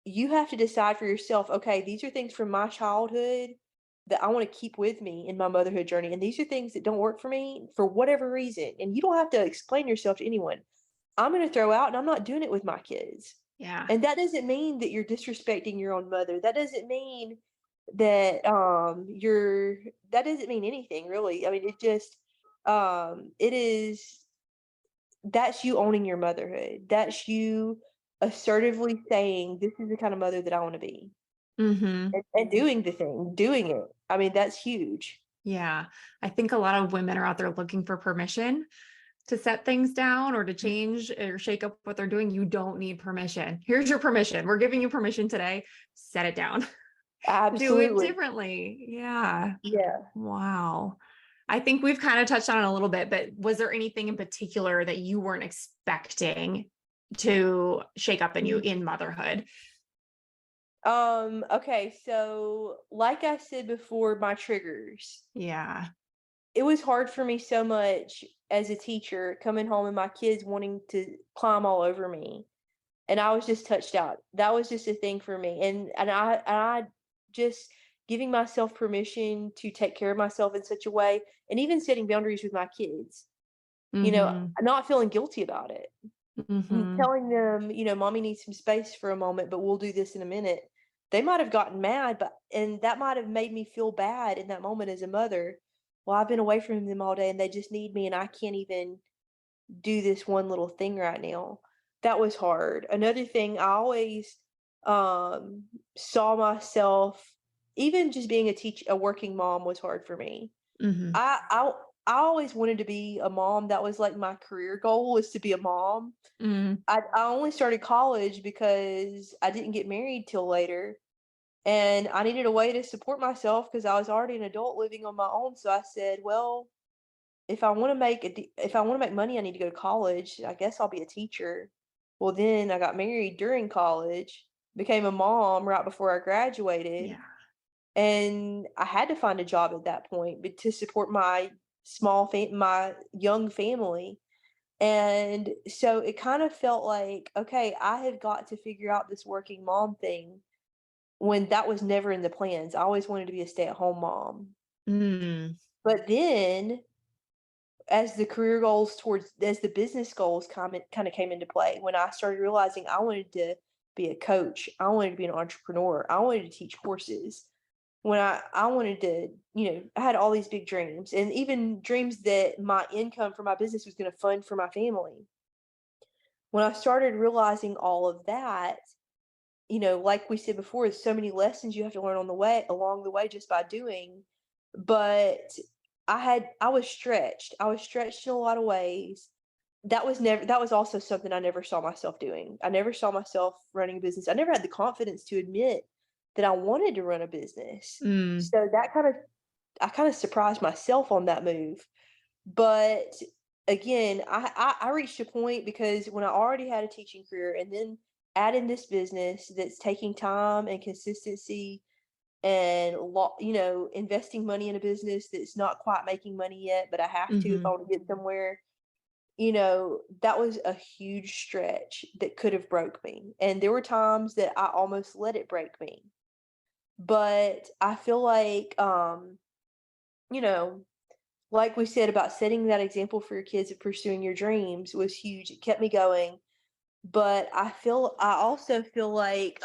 Speaker 2: you have to decide for yourself, okay, these are things from my childhood that I want to keep with me in my motherhood journey. And these are things that don't work for me for whatever reason. And you don't have to explain yourself to anyone. I'm going to throw out, and I'm not doing it with my kids.
Speaker 1: yeah.
Speaker 2: And that doesn't mean that you're disrespecting your own mother. That doesn't mean that that doesn't mean anything, really. I mean, it is that's you owning your motherhood. That's you assertively saying, this is the kind of mother that I want to be.
Speaker 1: Mhm.
Speaker 2: And doing it. I mean, that's huge.
Speaker 1: Yeah. I think a lot of women are out there looking for permission to set things down or to change or shake up what they're doing. You don't need permission. Here's your permission. We're giving you permission today. Set it down. Do it
Speaker 2: Absolutely.
Speaker 1: differently. Yeah.
Speaker 2: Yeah.
Speaker 1: Wow. I think we've kind of touched on it a little bit, but was there anything in particular that you weren't expecting to shake up in you in motherhood?
Speaker 2: Okay, so like I said before, my triggers.
Speaker 1: Yeah.
Speaker 2: It was hard for me so much as a teacher, coming home and my kids wanting to climb all over me. And I was just touched out. That was just a thing for me. And I just giving myself permission to take care of myself in such a way, and even setting boundaries with my kids,
Speaker 1: Mm-hmm.
Speaker 2: not feeling guilty about it.
Speaker 1: Mm-hmm.
Speaker 2: Telling them, mommy needs some space for a moment, but we'll do this in a minute. They might have gotten mad, and that might have made me feel bad in that moment as a mother. Well, I've been away from them all day and they just need me, and I can't even do this one little thing right now. That was hard. Another thing, I always um saw myself, even just being a working mom was hard for me.
Speaker 1: Mm-hmm.
Speaker 2: I always wanted to be a mom. That was like my career goal, was to be a mom.
Speaker 1: Mm-hmm.
Speaker 2: I only started college because I didn't get married till later, and I needed a way to support myself because I was already an adult living on my own. So I said, well, if I want to make money, I need to go to college. I guess I'll be a teacher. Well, then I got married during college, became a mom right before I graduated,
Speaker 1: Yeah.
Speaker 2: and I had to find a job at that point, but to support my young family. And so it kind of felt like, okay, I have got to figure out this working mom thing when that was never in the plans. I always wanted to be a stay-at-home mom.
Speaker 1: Mm.
Speaker 2: But then as the business goals kind of came into play, when I started realizing I wanted to be a coach, I wanted to be an entrepreneur, I wanted to teach courses. When I wanted to, I had all these big dreams, and even dreams that my income from my business was going to fund for my family. When I started realizing all of that, like we said before, there's so many lessons you have to learn along the way just by doing. But I was stretched. I was stretched in a lot of ways. That was also something I never saw myself doing. I never saw myself running a business. I never had the confidence to admit that I wanted to run a business.
Speaker 1: Mm.
Speaker 2: So I kind of surprised myself on that move. But again, I reached a point because when I already had a teaching career and then add in this business that's taking time and consistency and investing money in a business that's not quite making money yet, but I have to if I
Speaker 1: Mhm.
Speaker 2: want to get somewhere. That was a huge stretch that could have broke me. And there were times that I almost let it break me. But I feel like you know, like we said about setting that example for your kids of pursuing your dreams was huge. It kept me going. But I also feel like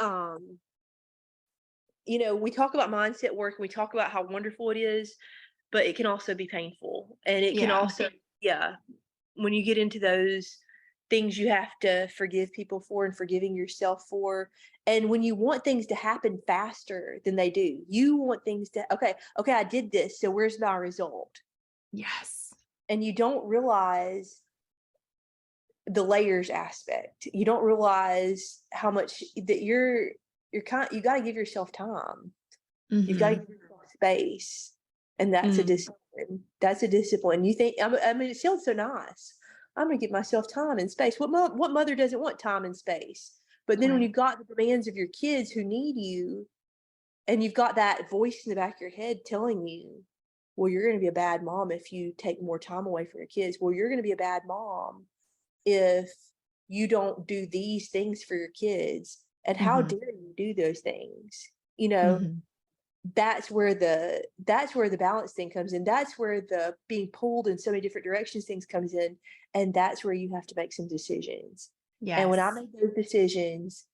Speaker 2: we talk about mindset work and we talk about how wonderful it is, but it can also be painful. And it can
Speaker 1: Yeah.
Speaker 2: also, yeah, when you get into those things you have to forgive people for and forgiving yourself for. And when you want things to happen faster than they do, you want things to, okay, I did this. So where's my result?
Speaker 1: Yes.
Speaker 2: And you don't realize the layers aspect. You don't realize how much that you got to give yourself time. You've got to
Speaker 1: Mhm.
Speaker 2: give yourself space. And that's a
Speaker 1: Mm.
Speaker 2: discipline. That's a discipline. You think, I mean, it sounds so nice. I'm going to give myself time and space. What mother doesn't want time and space? But then when
Speaker 1: Right.
Speaker 2: you've got the demands of your kids who need you, and you've got that voice in the back of your head telling you, well, you're going to be a bad mom if you take more time away from your kids. Well, you're going to be a bad mom if you don't do these things for your kids. And how
Speaker 1: Mhm.
Speaker 2: dare you do those things? You know,
Speaker 1: Mhm.
Speaker 2: that's where the balance thing comes in. That's where the being pulled in so many different directions things comes in. And that's where you have to make some decisions. And when I
Speaker 1: Yes.
Speaker 2: made those decisions,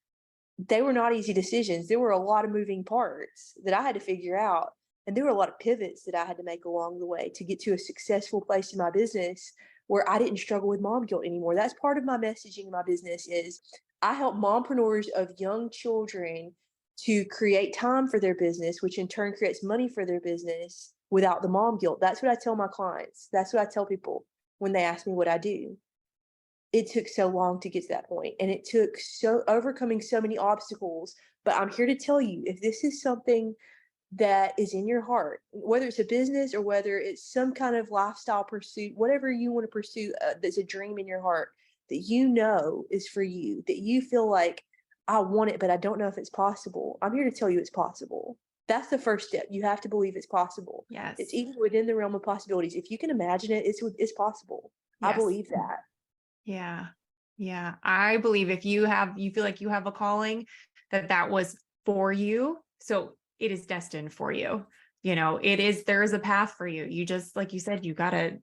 Speaker 2: they were not easy decisions. There were a lot of moving parts that I had to figure out. And there were a lot of pivots that I had to make along the way to get to a successful place in my business where I didn't struggle with mom guilt anymore. That's part of my messaging in my business is I help mompreneurs of young children to create time for their business, which in turn creates money for their business without the mom guilt. That's what I tell my clients. That's what I tell people when they ask me what I do. It took so long to get to that point, and it took so overcoming so many obstacles. But I'm here to tell you, if this is something that is in your heart, whether it's a business or whether it's some kind of lifestyle pursuit, whatever you want to pursue, that's a dream in your heart that is for you, that you feel like I want it, but I don't know if it's possible. I'm here to tell you it's possible. That's the first step. You have to believe it's possible. It's
Speaker 1: Yes.
Speaker 2: even within the realm of possibilities. If you can imagine it, it's possible. I
Speaker 1: Yes.
Speaker 2: believe that.
Speaker 1: Yeah. Yeah. I believe if you feel like you have a calling, that was for you. So it is destined for you. There is a path for you. You just, like you said, you got to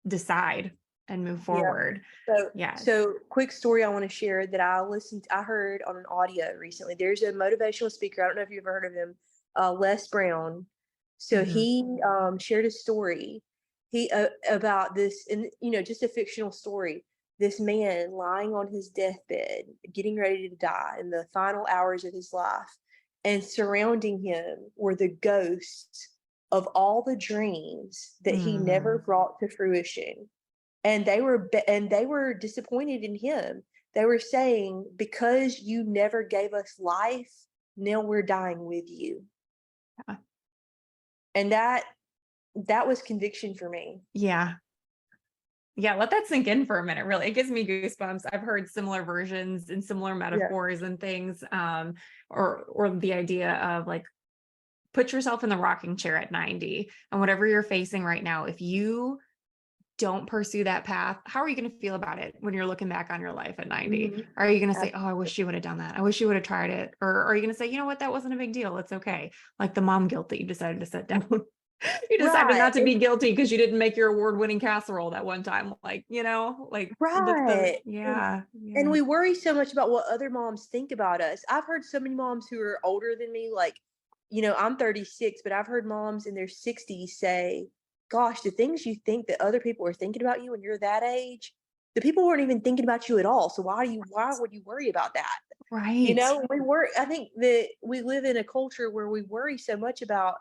Speaker 1: decide and move
Speaker 2: Yeah.
Speaker 1: forward.
Speaker 2: So,
Speaker 1: Yes.
Speaker 2: so quick story I want to share that I heard on an audio recently. There's a motivational speaker. I don't know if you've ever heard of him, Les Brown. So
Speaker 1: Mhm.
Speaker 2: he shared a story about this, and just a fictional story. This man lying on his deathbed, getting ready to die in the final hours of his life, and surrounding him were the ghosts of all the dreams that he never
Speaker 1: Mhm.
Speaker 2: brought to fruition, and they were disappointed in him. They were saying, because you never gave us life, now we're dying with you.
Speaker 1: Yeah.
Speaker 2: And that was conviction for me.
Speaker 1: Yeah. Yeah, let that sink in for a minute. Really, it gives me goosebumps. I've heard similar versions and similar
Speaker 2: Yeah.
Speaker 1: metaphors and things, or the idea of like, put yourself in the rocking chair at 90, and whatever you're facing right now, if you don't pursue that path, how are you going to feel about it when you're looking back on your life at 90?
Speaker 2: Mhm.
Speaker 1: Are you going to say, oh, I
Speaker 2: Absolutely.
Speaker 1: wish you would have done that. I wish you would have tried it. Or are you going to say, you know what, that wasn't a big deal. It's okay. Like the mom guilt that you decided to set down. You decided
Speaker 2: Right.
Speaker 1: not to be guilty because you didn't make your award-winning casserole that one time. Like, you know, like
Speaker 2: Right.
Speaker 1: yeah,
Speaker 2: And
Speaker 1: yeah.
Speaker 2: we worry so much about what other moms think about us. I've heard so many moms who are older than me, like, I'm 36, but I've heard moms in their 60s say, gosh, the things you think that other people are thinking about you when you're that age, the people weren't even thinking about you at all. So why would you worry about that?
Speaker 1: Right.
Speaker 2: I think that we live in a culture where we worry so much about,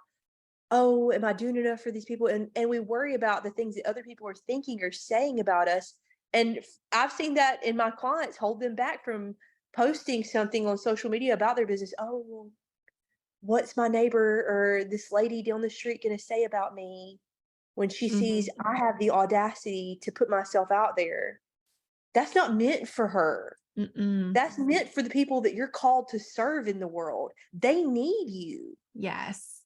Speaker 2: oh, am I doing enough for these people? And we worry about the things that other people are thinking or saying about us. And I've seen that in my clients hold them back from posting something on social media about their business. Oh, well, what's my neighbor or this lady down the street going to say about me when she sees
Speaker 1: Mhm.
Speaker 2: I have the audacity to put myself out there? That's not meant for her.
Speaker 1: Mm-mm.
Speaker 2: That's meant for the people that you're called to serve in the world. They need you.
Speaker 1: Yes.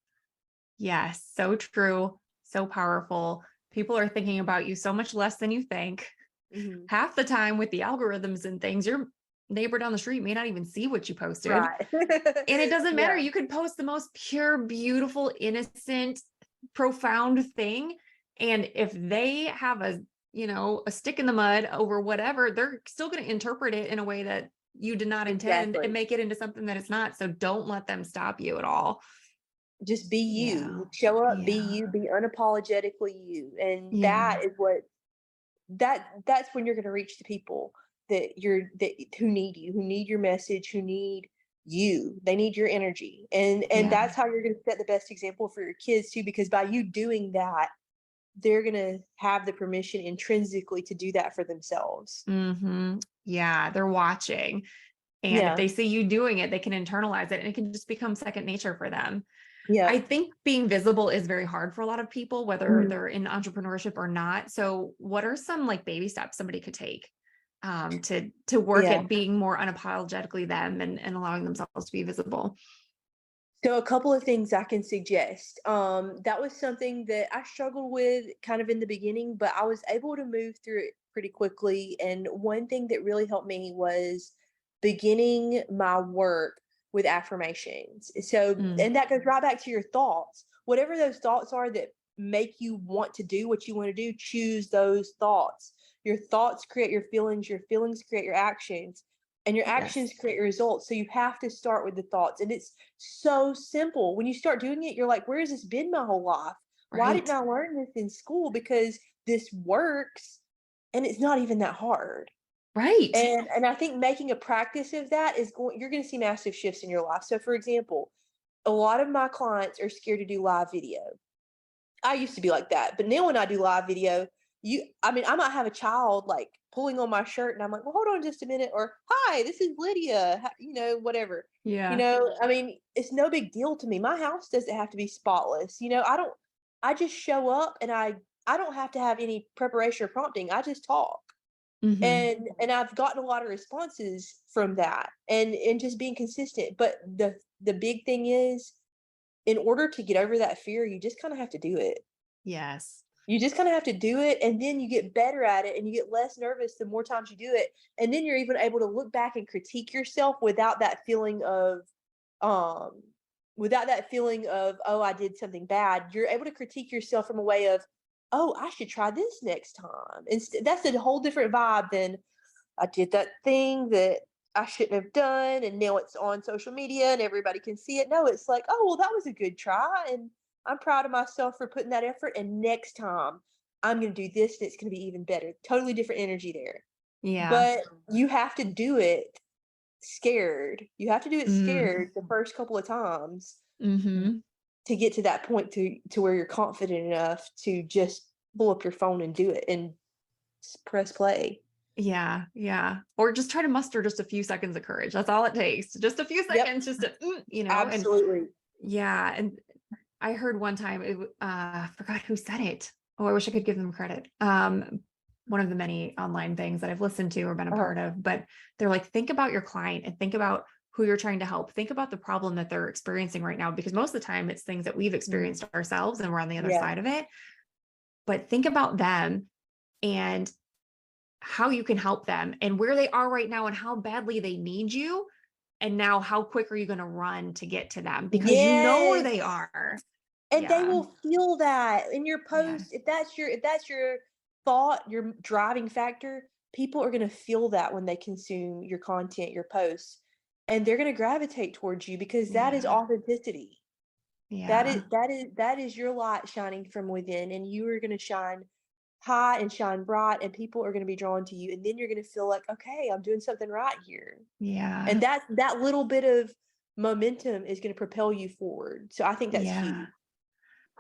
Speaker 1: Yes. So true. So powerful. People are thinking about you so much less than you think.
Speaker 2: Mhm.
Speaker 1: Half the time with the algorithms and things, your neighbor down the street may not even see what you posted.
Speaker 2: Right.
Speaker 1: And it doesn't matter.
Speaker 2: Yeah.
Speaker 1: You could post the most pure, beautiful, innocent, profound thing. And if they have a stick in the mud over whatever, they're still going to interpret it in a way that you did not intend and
Speaker 2: Exactly.
Speaker 1: make it into something that it's not. So don't let them stop you at all.
Speaker 2: Just be
Speaker 1: Yeah.
Speaker 2: you. Show up, be
Speaker 1: Yeah.
Speaker 2: you, be unapologetically you. And
Speaker 1: Yeah.
Speaker 2: that's when you're going to reach the people that who need you, who need your message, who need you. They need your energy. And
Speaker 1: Yeah.
Speaker 2: that's how you're going to set the best example for your kids too, because by you doing that, they're going to have the permission intrinsically to do that for themselves.
Speaker 1: Yeah. They're watching. And if
Speaker 2: Yeah.
Speaker 1: they see you doing it, they can internalize it and it can just become second nature for them. I
Speaker 2: Yep.
Speaker 1: think being visible is very hard for a lot of people, whether
Speaker 2: Mhm.
Speaker 1: they're in entrepreneurship or not. So what are some like baby steps somebody could take to work
Speaker 2: Yeah.
Speaker 1: at being more unapologetically them and allowing themselves to be visible?
Speaker 2: So a couple of things I can suggest. That was something that I struggled with kind of in the beginning, but I was able to move through it pretty quickly. And one thing that really helped me was beginning my work with affirmations. So,
Speaker 1: Mm,
Speaker 2: and that goes right back to your thoughts. Whatever those thoughts are that make you want to do what you want to do, choose those thoughts. Your thoughts create your feelings create your actions, and your
Speaker 1: yes.
Speaker 2: actions create your results. So you have to start with the thoughts. And it's so simple. When you start doing it, you're like, where has this been my whole life? Why didn't
Speaker 1: Right.
Speaker 2: I learn this in school? Because this works and it's not even that hard.
Speaker 1: Right.
Speaker 2: And I think making a practice of that you're going to see massive shifts in your life. So for example, a lot of my clients are scared to do live video. I used to be like that, but now when I do live video, I might have a child like pulling on my shirt, and I'm like, well, hold on just a minute, or hi, this is Lydia, whatever.
Speaker 1: Yeah.
Speaker 2: I mean, it's no big deal to me. My house doesn't have to be spotless. I just show up, and I don't have to have any preparation or prompting. I just talk,
Speaker 1: Hmm.
Speaker 2: and I've gotten a lot of responses from that, and just being consistent. But the big thing is, in order to get over that fear, you just kind of have to do it.
Speaker 1: Yes.
Speaker 2: You just kind of have to do it, and then you get better at it and you get less nervous the more times you do it. And then you're even able to look back and critique yourself um without that feeling of, oh, I did something bad. You're able to critique yourself from a way of, oh, I should try this next time. That's a whole different vibe than I did that thing that I shouldn't have done, and now it's on social media and everybody can see it. No, it's like, oh, well, that was a good try, and I'm proud of myself for putting that effort. And next time, I'm going to do this, and it's going to be even better. Totally different energy there.
Speaker 1: Yeah.
Speaker 2: But you have to do it scared. You have to do it
Speaker 1: Mm.
Speaker 2: scared the first couple of times
Speaker 1: Hmm.
Speaker 2: to get to that point to where you're confident enough to just pull up your phone and do it and press play.
Speaker 1: Yeah. Yeah. Or just try to muster just a few seconds of courage. That's all it takes. Just a few
Speaker 2: Yep,
Speaker 1: seconds, just to, and
Speaker 2: absolutely.
Speaker 1: yeah. And I heard one time, I forgot who said it. Oh, I wish I could give them credit. One of the many online things that I've listened to or been a
Speaker 2: Uh-huh.
Speaker 1: part of, but they're like, think about your client and think about who you're trying to help. Think about the problem that they're experiencing right now, because most of the time it's things that we've
Speaker 2: Mhm.
Speaker 1: experienced ourselves and we're on the other
Speaker 2: Yeah.
Speaker 1: side of it. But think about them and how you can help them and where they are right now and how badly they need you. And now how quick are you going to run to get to them? Because you know where they
Speaker 2: Yes.
Speaker 1: are.
Speaker 2: And they
Speaker 1: Yeah.
Speaker 2: will feel that in your
Speaker 1: Yeah.
Speaker 2: post. If that's your thought, your driving factor, people are going to feel that when they consume your content, your posts, and they're going to gravitate towards you because that is
Speaker 1: Yeah.
Speaker 2: authenticity. That is
Speaker 1: Yeah.
Speaker 2: that is your light shining from within, and you are going to shine high and shine bright, and people are going to be drawn to you, and then you're going to feel like, okay, I'm doing something right here.
Speaker 1: Yeah.
Speaker 2: And that little bit of momentum is going to propel you forward. So I think that's
Speaker 1: Yeah.
Speaker 2: huge.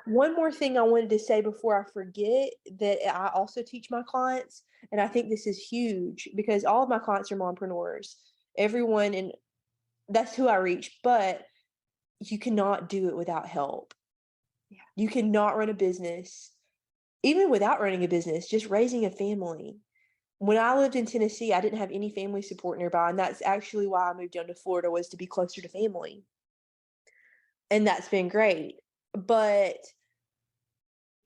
Speaker 2: One more thing I wanted to say before I forget that I also teach my clients, and I think this is huge because all of my clients are mompreneurs. Everyone, and that's who I reach, but you cannot do it without help.
Speaker 1: Yeah.
Speaker 2: You cannot run a business, even without running a business, just raising a family. When I lived in Tennessee, I didn't have any family support nearby, and that's actually why I moved down to Florida, was to be closer to family. And that's been great. But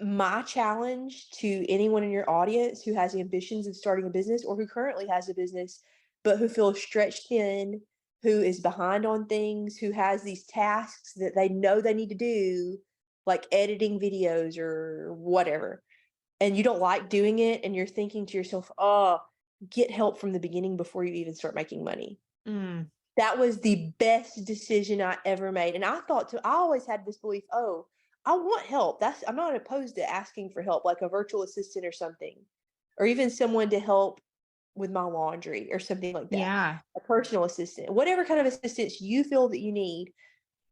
Speaker 2: my challenge to anyone in your audience who has ambitions of starting a business or who currently has a business, but who feels stretched thin, who is behind on things, who has these tasks that they know they need to do, like editing videos or whatever, and you don't like doing it, and you're thinking to yourself, oh, get help from the beginning before you even start making money.
Speaker 1: Mm.
Speaker 2: That was the best decision I ever made. And I always had this belief, oh, I want help. I'm not opposed to asking for help, like a virtual assistant or something, or even someone to help with my laundry or something like that.
Speaker 1: Yeah.
Speaker 2: A personal assistant, whatever kind of assistance you feel that you need.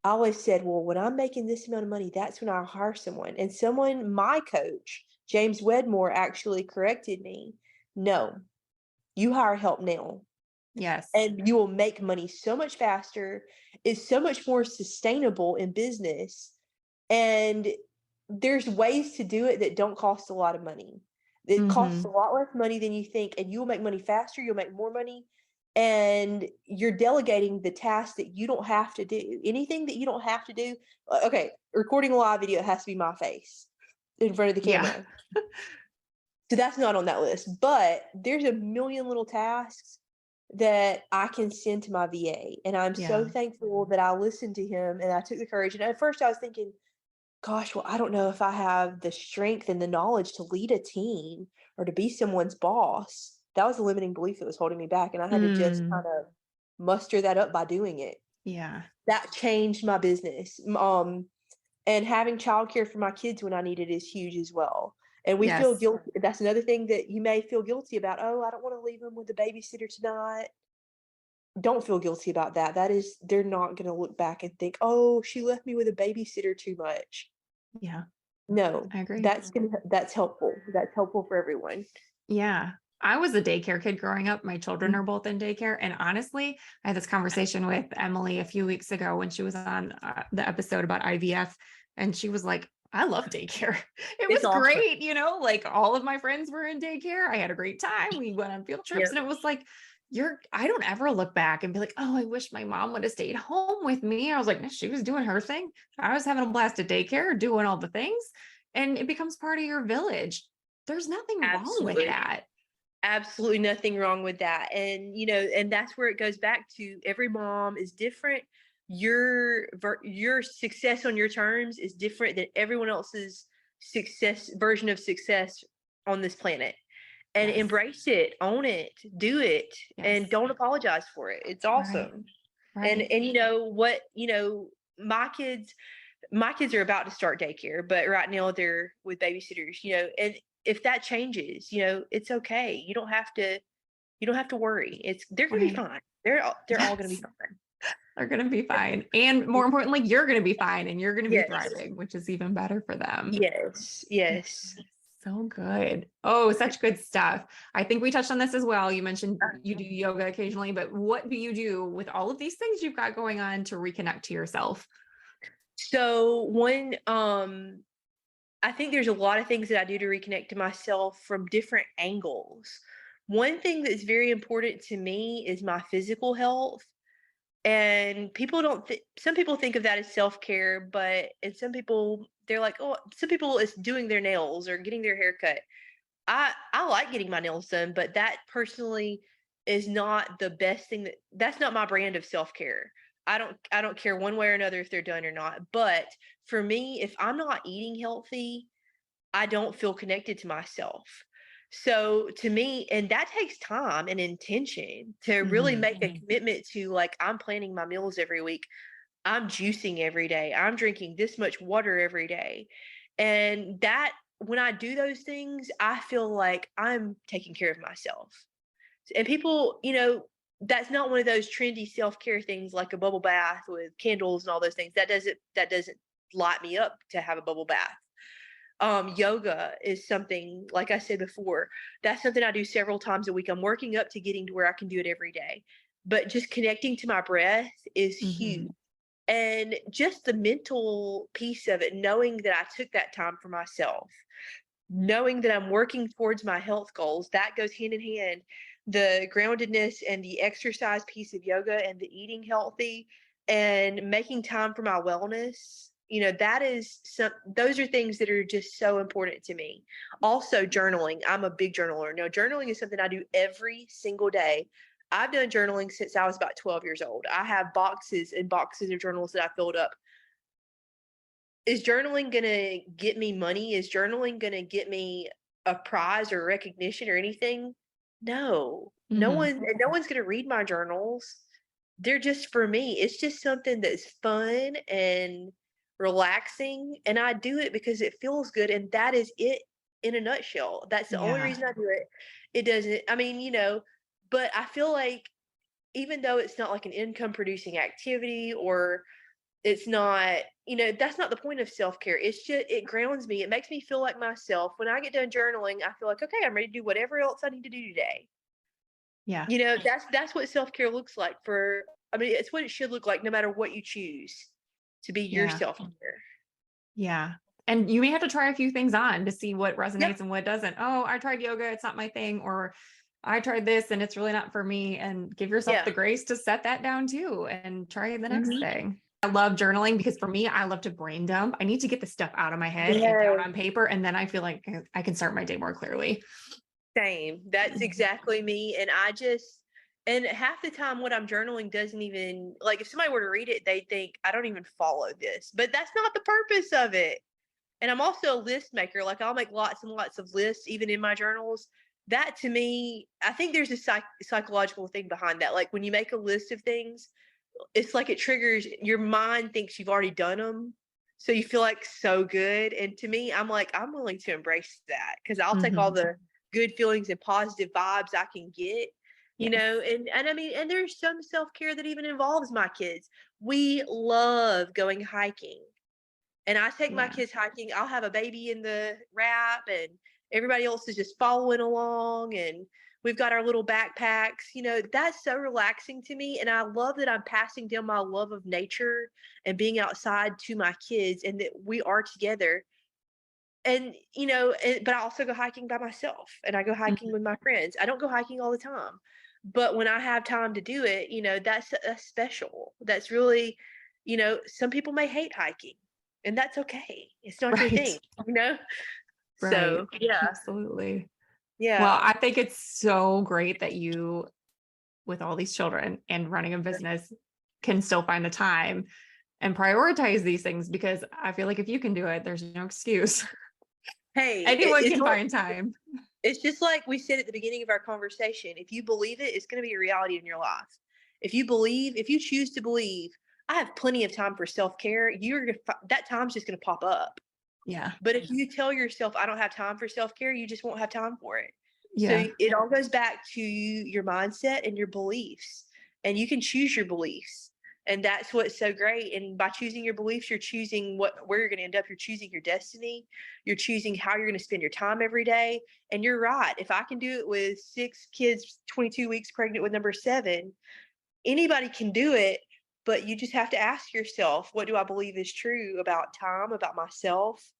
Speaker 2: I always said, well, when I'm making this amount of money, that's when I'll hire someone. And my coach, James Wedmore, actually corrected me. No, you hire help now,
Speaker 1: Yes.
Speaker 2: and you will make money so much faster. It's so much more sustainable in business. And there's ways to do it that don't cost a lot of money. It costs a lot less money than you think, and you will make money faster. You'll make more money. And you're delegating the tasks that you don't have to do. Anything that you don't have to do. Okay, recording a live video, it has to be my face in front of the
Speaker 1: Yeah.
Speaker 2: camera. So that's not on that list. But there's a million little tasks that I can send to my VA. And I'm so
Speaker 1: Yeah.
Speaker 2: thankful that I listened to him and I took the courage. And at first I was thinking, gosh, well, I don't know if I have the strength and the knowledge to lead a team or to be someone's boss. That was a limiting belief that was holding me back. And I had to just kind of muster that up by doing it.
Speaker 1: Yeah.
Speaker 2: That changed my business. And having childcare for my kids when I need it is huge as well. And we feel
Speaker 1: Yes.
Speaker 2: guilty. That's another thing that you may feel guilty about. Oh, I don't want to leave them with the babysitter tonight. Don't feel guilty about that. They're not going to look back and think, oh, she left me with a babysitter too much.
Speaker 1: Yeah.
Speaker 2: No,
Speaker 1: I agree.
Speaker 2: that's helpful. That's helpful for everyone.
Speaker 1: Yeah. I was a daycare kid growing up. My children are both in daycare. And honestly, I had this conversation with Emily a few weeks ago when she was on the episode about IVF. And she was like, I love daycare. It
Speaker 2: It's
Speaker 1: was
Speaker 2: awesome.
Speaker 1: great. Like all of my friends were in daycare. I had a great time. We went on field trips,
Speaker 2: Yep.
Speaker 1: and it was like, I don't ever look back and be like, oh, I wish my mom would have stayed home with me. I was like, no, she was doing her thing. I was having a blast at daycare, doing all the things. And it becomes part of your village. There's nothing wrong with
Speaker 2: Absolutely.
Speaker 1: that.
Speaker 2: Absolutely nothing wrong with that. And, and that's where it goes back to every mom is different. Your success on your terms is different than everyone else's version of success on this planet. And
Speaker 1: Yes.
Speaker 2: Embrace it, own it, do it,
Speaker 1: Yes.
Speaker 2: and don't apologize for it. It's awesome.
Speaker 1: Right.
Speaker 2: And my kids are about to start daycare, but right now they're with babysitters, and if that changes, it's okay. You don't have to worry. They're going to be fine. They're all going to be fine.
Speaker 1: They're going to be fine. And more importantly, you're going to be fine and you're going to be
Speaker 2: Yes.
Speaker 1: thriving, which is even better for them.
Speaker 2: Yes. Yes.
Speaker 1: So good. Oh, such good stuff. I think we touched on this as well. You mentioned you do yoga occasionally, but what do you do with all of these things you've got going on to reconnect to yourself?
Speaker 2: So I think there's a lot of things that I do to reconnect to myself from different angles. One thing that's very important to me is my physical health. And some people think of that as self-care, and some people, they're like, oh, some people it's doing their nails or getting their hair cut. I like getting my nails done, but that personally is not the best thing. That's not my brand of self-care. I don't care one way or another if they're done or not. But for me, if I'm not eating healthy, I don't feel connected to myself. So to me, and that takes time and intention to really
Speaker 1: Mhm.
Speaker 2: make a commitment to, like, I'm planning my meals every week. I'm juicing every day. I'm drinking this much water every day. And that, when I do those things, I feel like I'm taking care of myself. And people, that's not one of those trendy self-care things like a bubble bath with candles and all those things. That doesn't light me up to have a bubble bath. Yoga is something, like I said before, that's something I do several times a week. I'm working up to getting to where I can do it every day. But just connecting to my breath is huge.
Speaker 1: Mhm.
Speaker 2: And just the mental piece of it, knowing that I took that time for myself, knowing that I'm working towards my health goals, that goes hand in hand. The groundedness and the exercise piece of yoga and the eating healthy and making time for my wellness, that is those are things that are just so important to me. Also, journaling. I'm a big journaler. No, journaling is something I do every single day. I've done journaling since I was about 12 years old. I have boxes and boxes of journals that I filled up. Is journaling gonna get me money? Is journaling gonna get me a prize or recognition or anything? No.
Speaker 1: Mhm.
Speaker 2: No one's gonna read my journals. They're just for me. It's just something that's fun and relaxing, and I do it because it feels good, and that is it in a nutshell. That's the only
Speaker 1: Yeah.
Speaker 2: reason I do it. It doesn't, I mean, but I feel like even though it's not like an income producing activity, or it's not, that's not the point of self-care. It's just, it grounds me. It makes me feel like myself. When I get done journaling, I feel like, okay, I'm ready to do whatever else I need to do today.
Speaker 1: Yeah.
Speaker 2: That's what self-care looks like I mean, it's what it should look like no matter what you choose to be your
Speaker 1: Yeah.
Speaker 2: self-care.
Speaker 1: Yeah. And you may have to try a few things on to see what
Speaker 2: Yep.
Speaker 1: resonates and what doesn't. Oh, I tried yoga, it's not my thing. Or I tried this and it's really not for me. And give yourself
Speaker 2: Yeah.
Speaker 1: the grace to set that down too and try the next
Speaker 2: Mhm.
Speaker 1: thing. I love journaling because for me, I love to brain dump. I need to get the stuff out of my head and down
Speaker 2: Yes.
Speaker 1: on paper. And then I feel like I can start my day more clearly.
Speaker 2: Same. That's exactly me. And half the time what I'm journaling doesn't even, like, if somebody were to read it, they think I don't even follow this. But that's not the purpose of it. And I'm also a list maker. Like, I'll make lots and lots of lists, even in my journals. That, to me, I think there's a psychological thing behind that. Like, when you make a list of things, it's like it triggers your mind, thinks you've already done them. So you feel like so good. And to me, I'm like, I'm willing to embrace that because I'll take all
Speaker 1: Mhm.
Speaker 2: the good feelings and positive vibes I can get,
Speaker 1: Yes.
Speaker 2: and I mean, and there's some self-care that even involves my kids. We love going hiking. And I take my
Speaker 1: Yeah.
Speaker 2: kids hiking. I'll have a baby in the wrap, and everybody else is just following along. And we've got our little backpacks. That's so relaxing to me. And I love that I'm passing down my love of nature and being outside to my kids, and that we are together. And, but I also go hiking by myself, and I go hiking
Speaker 1: Mhm.
Speaker 2: with my friends. I don't go hiking all the time. But when I have time to do it, that's special. That's really, some people may hate hiking, and that's okay. It's not your
Speaker 1: Right.
Speaker 2: thing, you know?
Speaker 1: Right.
Speaker 2: So, yeah.
Speaker 1: Absolutely. Well,
Speaker 2: Yeah.
Speaker 1: I think it's so great that you, with all these children and running a business, can still find the time and prioritize these things because I feel like if you can do it, there's no excuse.
Speaker 2: Hey,
Speaker 1: Anyone can find time.
Speaker 2: it's just like we said at the beginning of our conversation. If you believe it, it's going to be a reality in your life. If you choose to believe, I have plenty of time for self-care, that time's just going to pop up.
Speaker 1: Yeah.
Speaker 2: But if you tell yourself, I don't have time for self-care, you just won't have time for it. So
Speaker 1: Yeah.
Speaker 2: it all goes back to your mindset and your beliefs, and you can choose your beliefs. And that's what's so great. And by choosing your beliefs, you're choosing where you're going to end up. You're choosing your destiny. You're choosing how you're going to spend your time every day. And you're right. If I can do it with 6 kids, 22 weeks pregnant with number 7, anybody can do it. But you just have to ask yourself, what do I believe is true about time, about myself,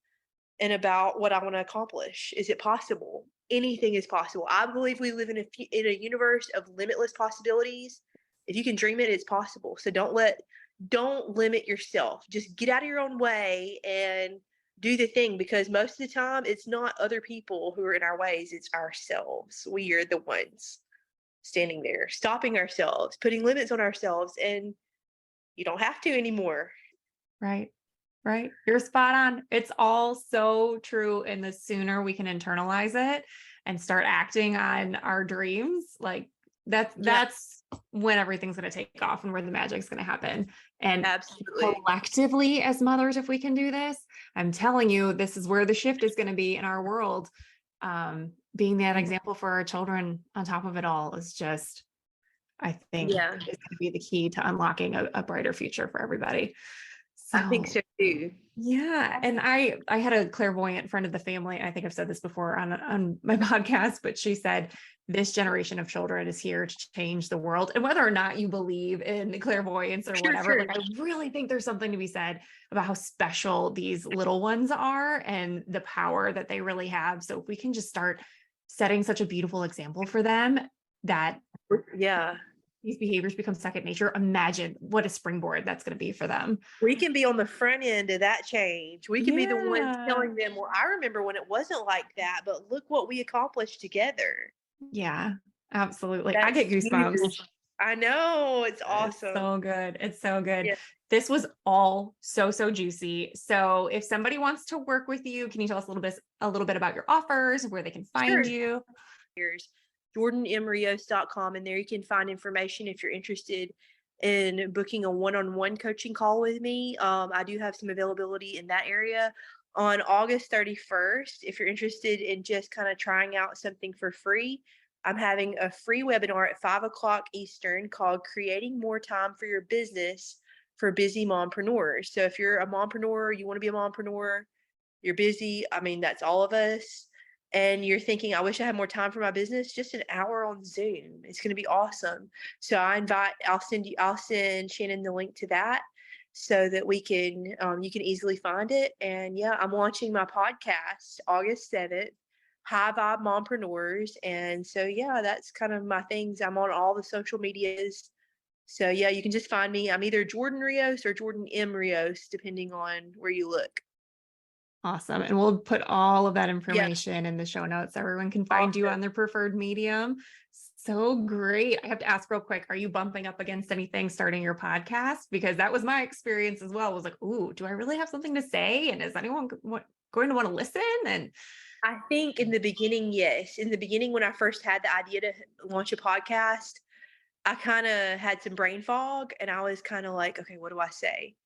Speaker 2: and about what I want to accomplish? Is it possible? Anything is possible. I believe we live in a universe of limitless possibilities. If you can dream it, it's possible. So don't limit yourself. Just get out of your own way and do the thing, because most of the time it's not other people who are in our ways, it's ourselves. We are the ones standing there, stopping ourselves, putting limits on ourselves, and you don't have to anymore.
Speaker 1: Right. Right. You're spot on. It's all so true. And the sooner we can internalize it and start acting on our dreams, like
Speaker 2: Yeah,
Speaker 1: that's when everything's going to take off and where the magic's going to happen. And
Speaker 2: absolutely.
Speaker 1: collectively as mothers, if we can do this, I'm telling you, this is where the shift is going to be in our world. Being that example for our children on top of it all is just, I think,
Speaker 2: Yeah,
Speaker 1: is going to be the key to unlocking a brighter future for everybody.
Speaker 2: I think
Speaker 1: So
Speaker 2: so too.
Speaker 1: yeah, and I had a clairvoyant friend of the family. I think I've said this before on my podcast, but she said this generation of children is here to change the world. And whether or not you believe in clairvoyance or
Speaker 2: Sure,
Speaker 1: whatever,
Speaker 2: sure.
Speaker 1: like I really think there's something to be said about how special these little ones are and the power that they really have. So if we can just start setting such a beautiful example for them that
Speaker 2: Yeah.
Speaker 1: these behaviors become second nature, imagine what a springboard that's going to be for them.
Speaker 2: We can be on the front end of that change. We can be the ones
Speaker 1: Yeah.
Speaker 2: telling them, well, I remember when it wasn't like that, but look what we accomplished together.
Speaker 1: Yeah, absolutely. I get
Speaker 2: That's
Speaker 1: goosebumps.
Speaker 2: huge. I know. It's
Speaker 1: It's
Speaker 2: awesome.
Speaker 1: so good. It's so good.
Speaker 2: Yeah.
Speaker 1: This was all so juicy. So if somebody wants to work with you, can you tell us a little bit about your offers, where they can find
Speaker 2: Sure.
Speaker 1: you?
Speaker 2: Here's jordanmrios.com, and there you can find information if you're interested in booking a one-on-one coaching call with me. I do have some availability in that area on August 31st. If you're interested in just kind of trying out something for free, I'm having a free webinar at 5 o'clock Eastern called Creating More Time for Your Business for Busy Mompreneurs. So if you're a mompreneur, you want to be a mompreneur, you're busy. I mean, that's all of us. And you're thinking, I wish I had more time for my business, just an hour on Zoom. It's going to be awesome. So I'll send Shannon the link to that so that you can easily find it. And yeah, I'm launching my podcast August 7th, High Vibe Mompreneurs. And so, yeah, that's kind of my things. I'm on all the social medias. So yeah, you can just find me. I'm either Jordan Rios or Jordan M. Rios, depending on where you look.
Speaker 1: Awesome. And we'll put all of that
Speaker 2: Yeah,
Speaker 1: information in the show notes. Everyone can find you
Speaker 2: awesome.
Speaker 1: on their preferred medium. So great. I have to ask real quick, are you bumping up against anything starting your podcast? Because that was my experience as well. I was like, ooh, do I really have something to say? And is anyone going to want to listen? And
Speaker 2: I think in the beginning, yes. In the beginning, when I first had the idea to launch a podcast, I kind of had some brain fog and I was kind of like, okay, what do I say?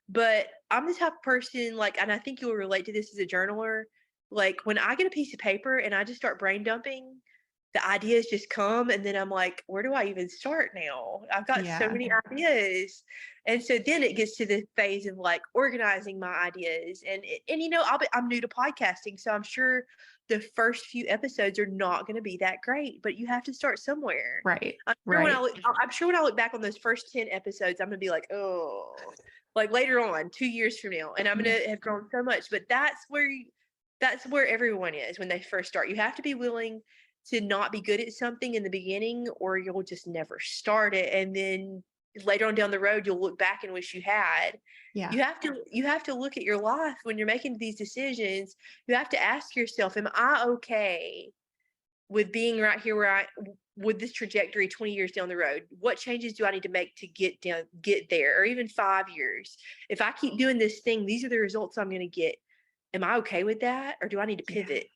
Speaker 2: But I'm the type of person, like, and I think you'll relate to this as a journaler. Like, when I get a piece of paper and I just start brain dumping, the ideas just come. And then I'm like, where do I even start now? I've got so
Speaker 1: yeah,
Speaker 2: many ideas. And so then it gets to the phase of like organizing my ideas. And I'm new to podcasting. So I'm sure the first few episodes are not going to be that great, but you have to start somewhere.
Speaker 1: right,
Speaker 2: I'm sure
Speaker 1: right.
Speaker 2: when I look back on those first 10 episodes, I'm gonna be like, oh, like later on, 2 years from now, and I'm
Speaker 1: Yeah.
Speaker 2: gonna have grown so much. But that's where everyone is when they first start. You have to be willing to not be good at something in the beginning, or you'll just never start it. And then later on down the road, you'll look back and wish you had.
Speaker 1: Yeah.
Speaker 2: You have to look at your life when you're making these decisions. You have to ask yourself, am I okay with being right here with this trajectory 20 years down the road? What changes do I need to make to get there, or even 5 years? If I keep doing this thing, these are the results I'm going to get. Am I okay with that, or do I need to
Speaker 1: Yeah.
Speaker 2: pivot?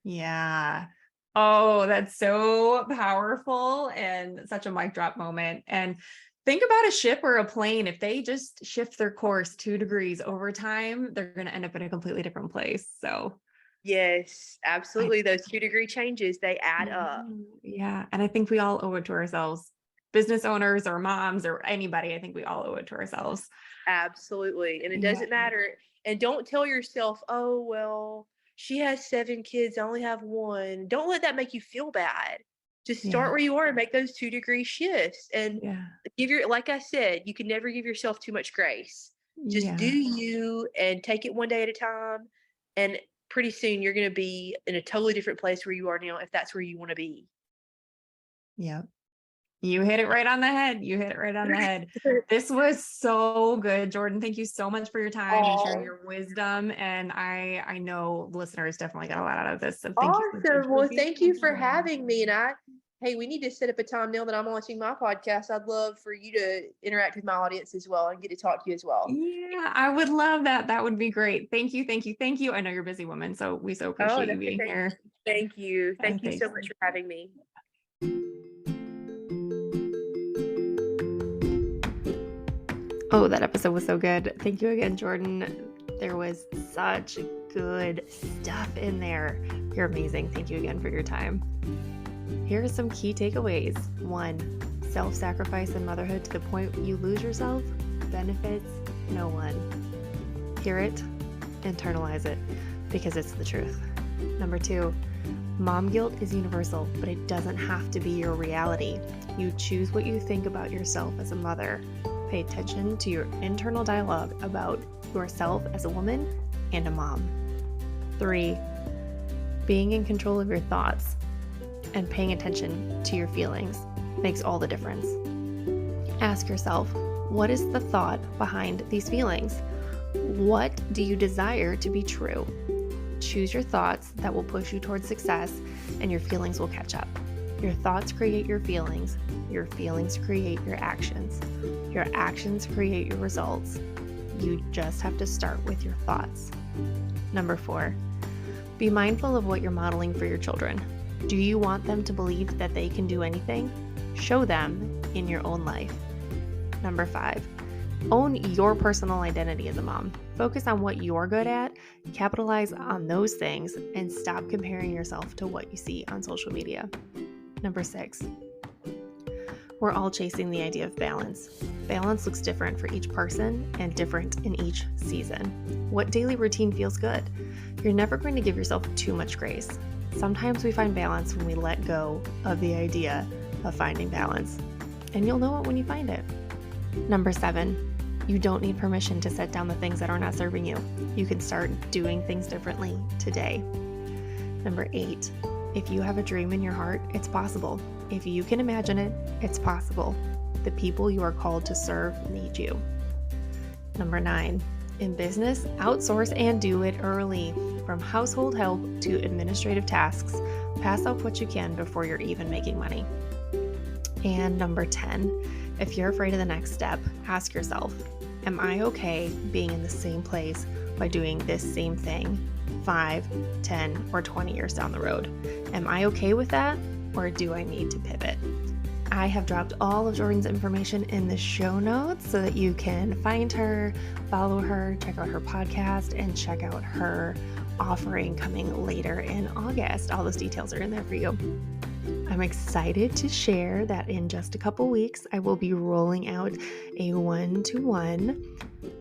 Speaker 1: Yeah. Oh, that's so powerful and such a mic drop moment. And think about a ship or a plane. If they just shift their course 2 degrees over time, they're going to end up in a completely different place. So
Speaker 2: Yes,
Speaker 1: I,
Speaker 2: absolutely. Those 2-degree changes, they add
Speaker 1: yeah,
Speaker 2: up.
Speaker 1: yeah. And I think we all owe it to ourselves, business owners or moms or anybody. I think we all owe it to ourselves.
Speaker 2: Absolutely. And it
Speaker 1: Yeah.
Speaker 2: doesn't matter. And don't tell yourself, oh, well, she has 7 kids, I only have one. Don't let that make you feel bad. Just start
Speaker 1: Yeah.
Speaker 2: where you are and make those 2-degree shifts. And
Speaker 1: Yeah.
Speaker 2: like I said, you can never give yourself too much grace. Just do
Speaker 1: Yeah.
Speaker 2: you and take it one day at a time. And pretty soon you're going to be in a totally different place where you are now, if that's where you want to be.
Speaker 1: Yeah. You hit it right on the head. This was so good, Jordan. Thank you so much for your time and sharing your wisdom. And I know listeners definitely got a lot out of this. So thank you so
Speaker 2: Awesome. Well,
Speaker 1: much.
Speaker 2: thank you for having me. And hey, we need to set up a time now that I'm launching my podcast. I'd love for you to interact with my audience as well and get to talk to you as well.
Speaker 1: Yeah, I would love that. That would be great. Thank you. I know you're a busy woman, so we so appreciate you being here.
Speaker 2: Thank you. Thank you so much for having me.
Speaker 1: Oh, that episode was so good. Thank you again, Jordan. There was such good stuff in there. You're amazing. Thank you again for your time. Here are some key takeaways. 1, self-sacrifice in motherhood to the point you lose yourself benefits no one. Hear it, internalize it, because it's the truth. Number 2, mom guilt is universal, but it doesn't have to be your reality. You choose what you think about yourself as a mother. Pay attention to your internal dialogue about yourself as a woman and a mom. 3, being in control of your thoughts and paying attention to your feelings makes all the difference. Ask yourself, what is the thought behind these feelings? What do you desire to be true? Choose your thoughts that will push you towards success, and your feelings will catch up. Your thoughts create your feelings create your actions create your results. You just have to start with your thoughts. Number 4, be mindful of what you're modeling for your children. Do you want them to believe that they can do anything? Show them in your own life. Number 5, own your personal identity as a mom. Focus on what you're good at, capitalize on those things, and stop comparing yourself to what you see on social media. Number 6, we're all chasing the idea of balance. Balance looks different for each person and different in each season. What daily routine feels good? You're never going to give yourself too much grace. Sometimes we find balance when we let go of the idea of finding balance, and you'll know it when you find it. Number 7, you don't need permission to set down the things that are not serving you. You can start doing things differently today. Number 8, if you have a dream in your heart, it's possible. If you can imagine it, it's possible. The people you are called to serve need you. Number 9, in business, outsource and do it early. From household help to administrative tasks, pass off what you can before you're even making money. And number 10, if you're afraid of the next step, ask yourself, am I okay being in the same place by doing this same thing 5, 10, or 20 years down the road? Am I okay with that, or do I need to pivot? I have dropped all of Jordan's information in the show notes so that you can find her, follow her, check out her podcast, and check out her offering coming later in August. All those details are in there for you. I'm excited to share that in just a couple weeks, I will be rolling out a one-to-one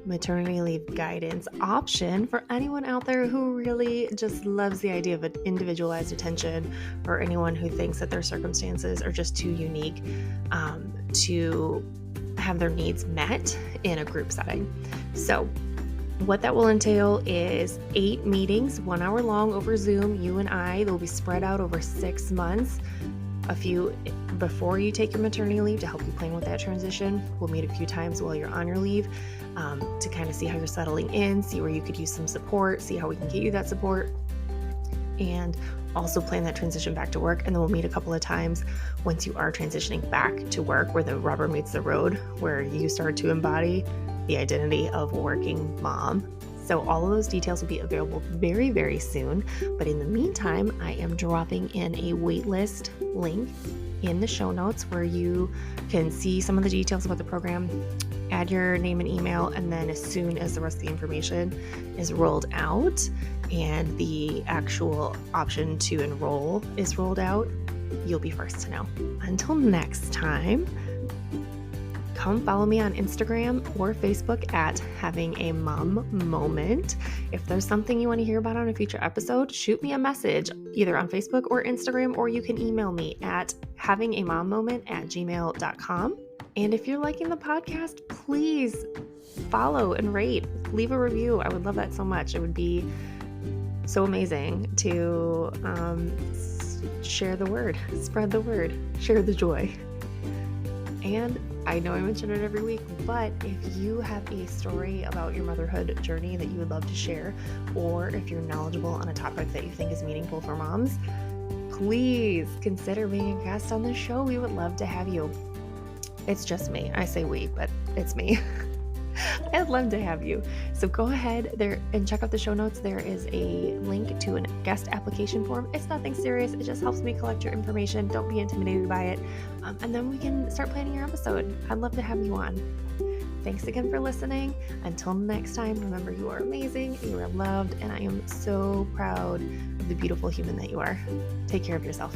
Speaker 1: maternity leave guidance option for anyone out there who really just loves the idea of an individualized attention, or anyone who thinks that their circumstances are just too unique to have their needs met in a group setting. So what that will entail is 8 meetings, 1 hour long over Zoom, you and I. They'll be spread out over 6 months. A few before you take your maternity leave to help you plan with that transition. We'll meet a few times while you're on your leave to kind of see how you're settling in, see where you could use some support, see how we can get you that support, and also plan that transition back to work. And then we'll meet a couple of times once you are transitioning back to work, where the rubber meets the road, where you start to embody the identity of working mom. So all of those details will be available very, very soon. But in the meantime, I am dropping in a waitlist link in the show notes where you can see some of the details about the program, add your name and email, and then as soon as the rest of the information is rolled out and the actual option to enroll is rolled out, you'll be first to know. Until next time, come follow me on Instagram or Facebook at Having a Mom Moment. If there's something you want to hear about on a future episode, shoot me a message either on Facebook or Instagram, or you can email me at havingamaMoment@gmail.com. And if you're liking the podcast, please follow and rate, leave a review. I would love that so much. It would be so amazing to share the word, spread the word, share the joy. And I know I mention it every week, but if you have a story about your motherhood journey that you would love to share, or if you're knowledgeable on a topic that you think is meaningful for moms, please consider being a guest on the show. We would love to have you. It's just me. I say we, but it's me. I'd love to have you. So go ahead there and check out the show notes. There is a link to a guest application form. It's nothing serious. It just helps me collect your information. Don't be intimidated by it. And then we can start planning your episode. I'd love to have you on. Thanks again for listening. Until next time, remember you are amazing, you are loved, and I am so proud of the beautiful human that you are. Take care of yourself.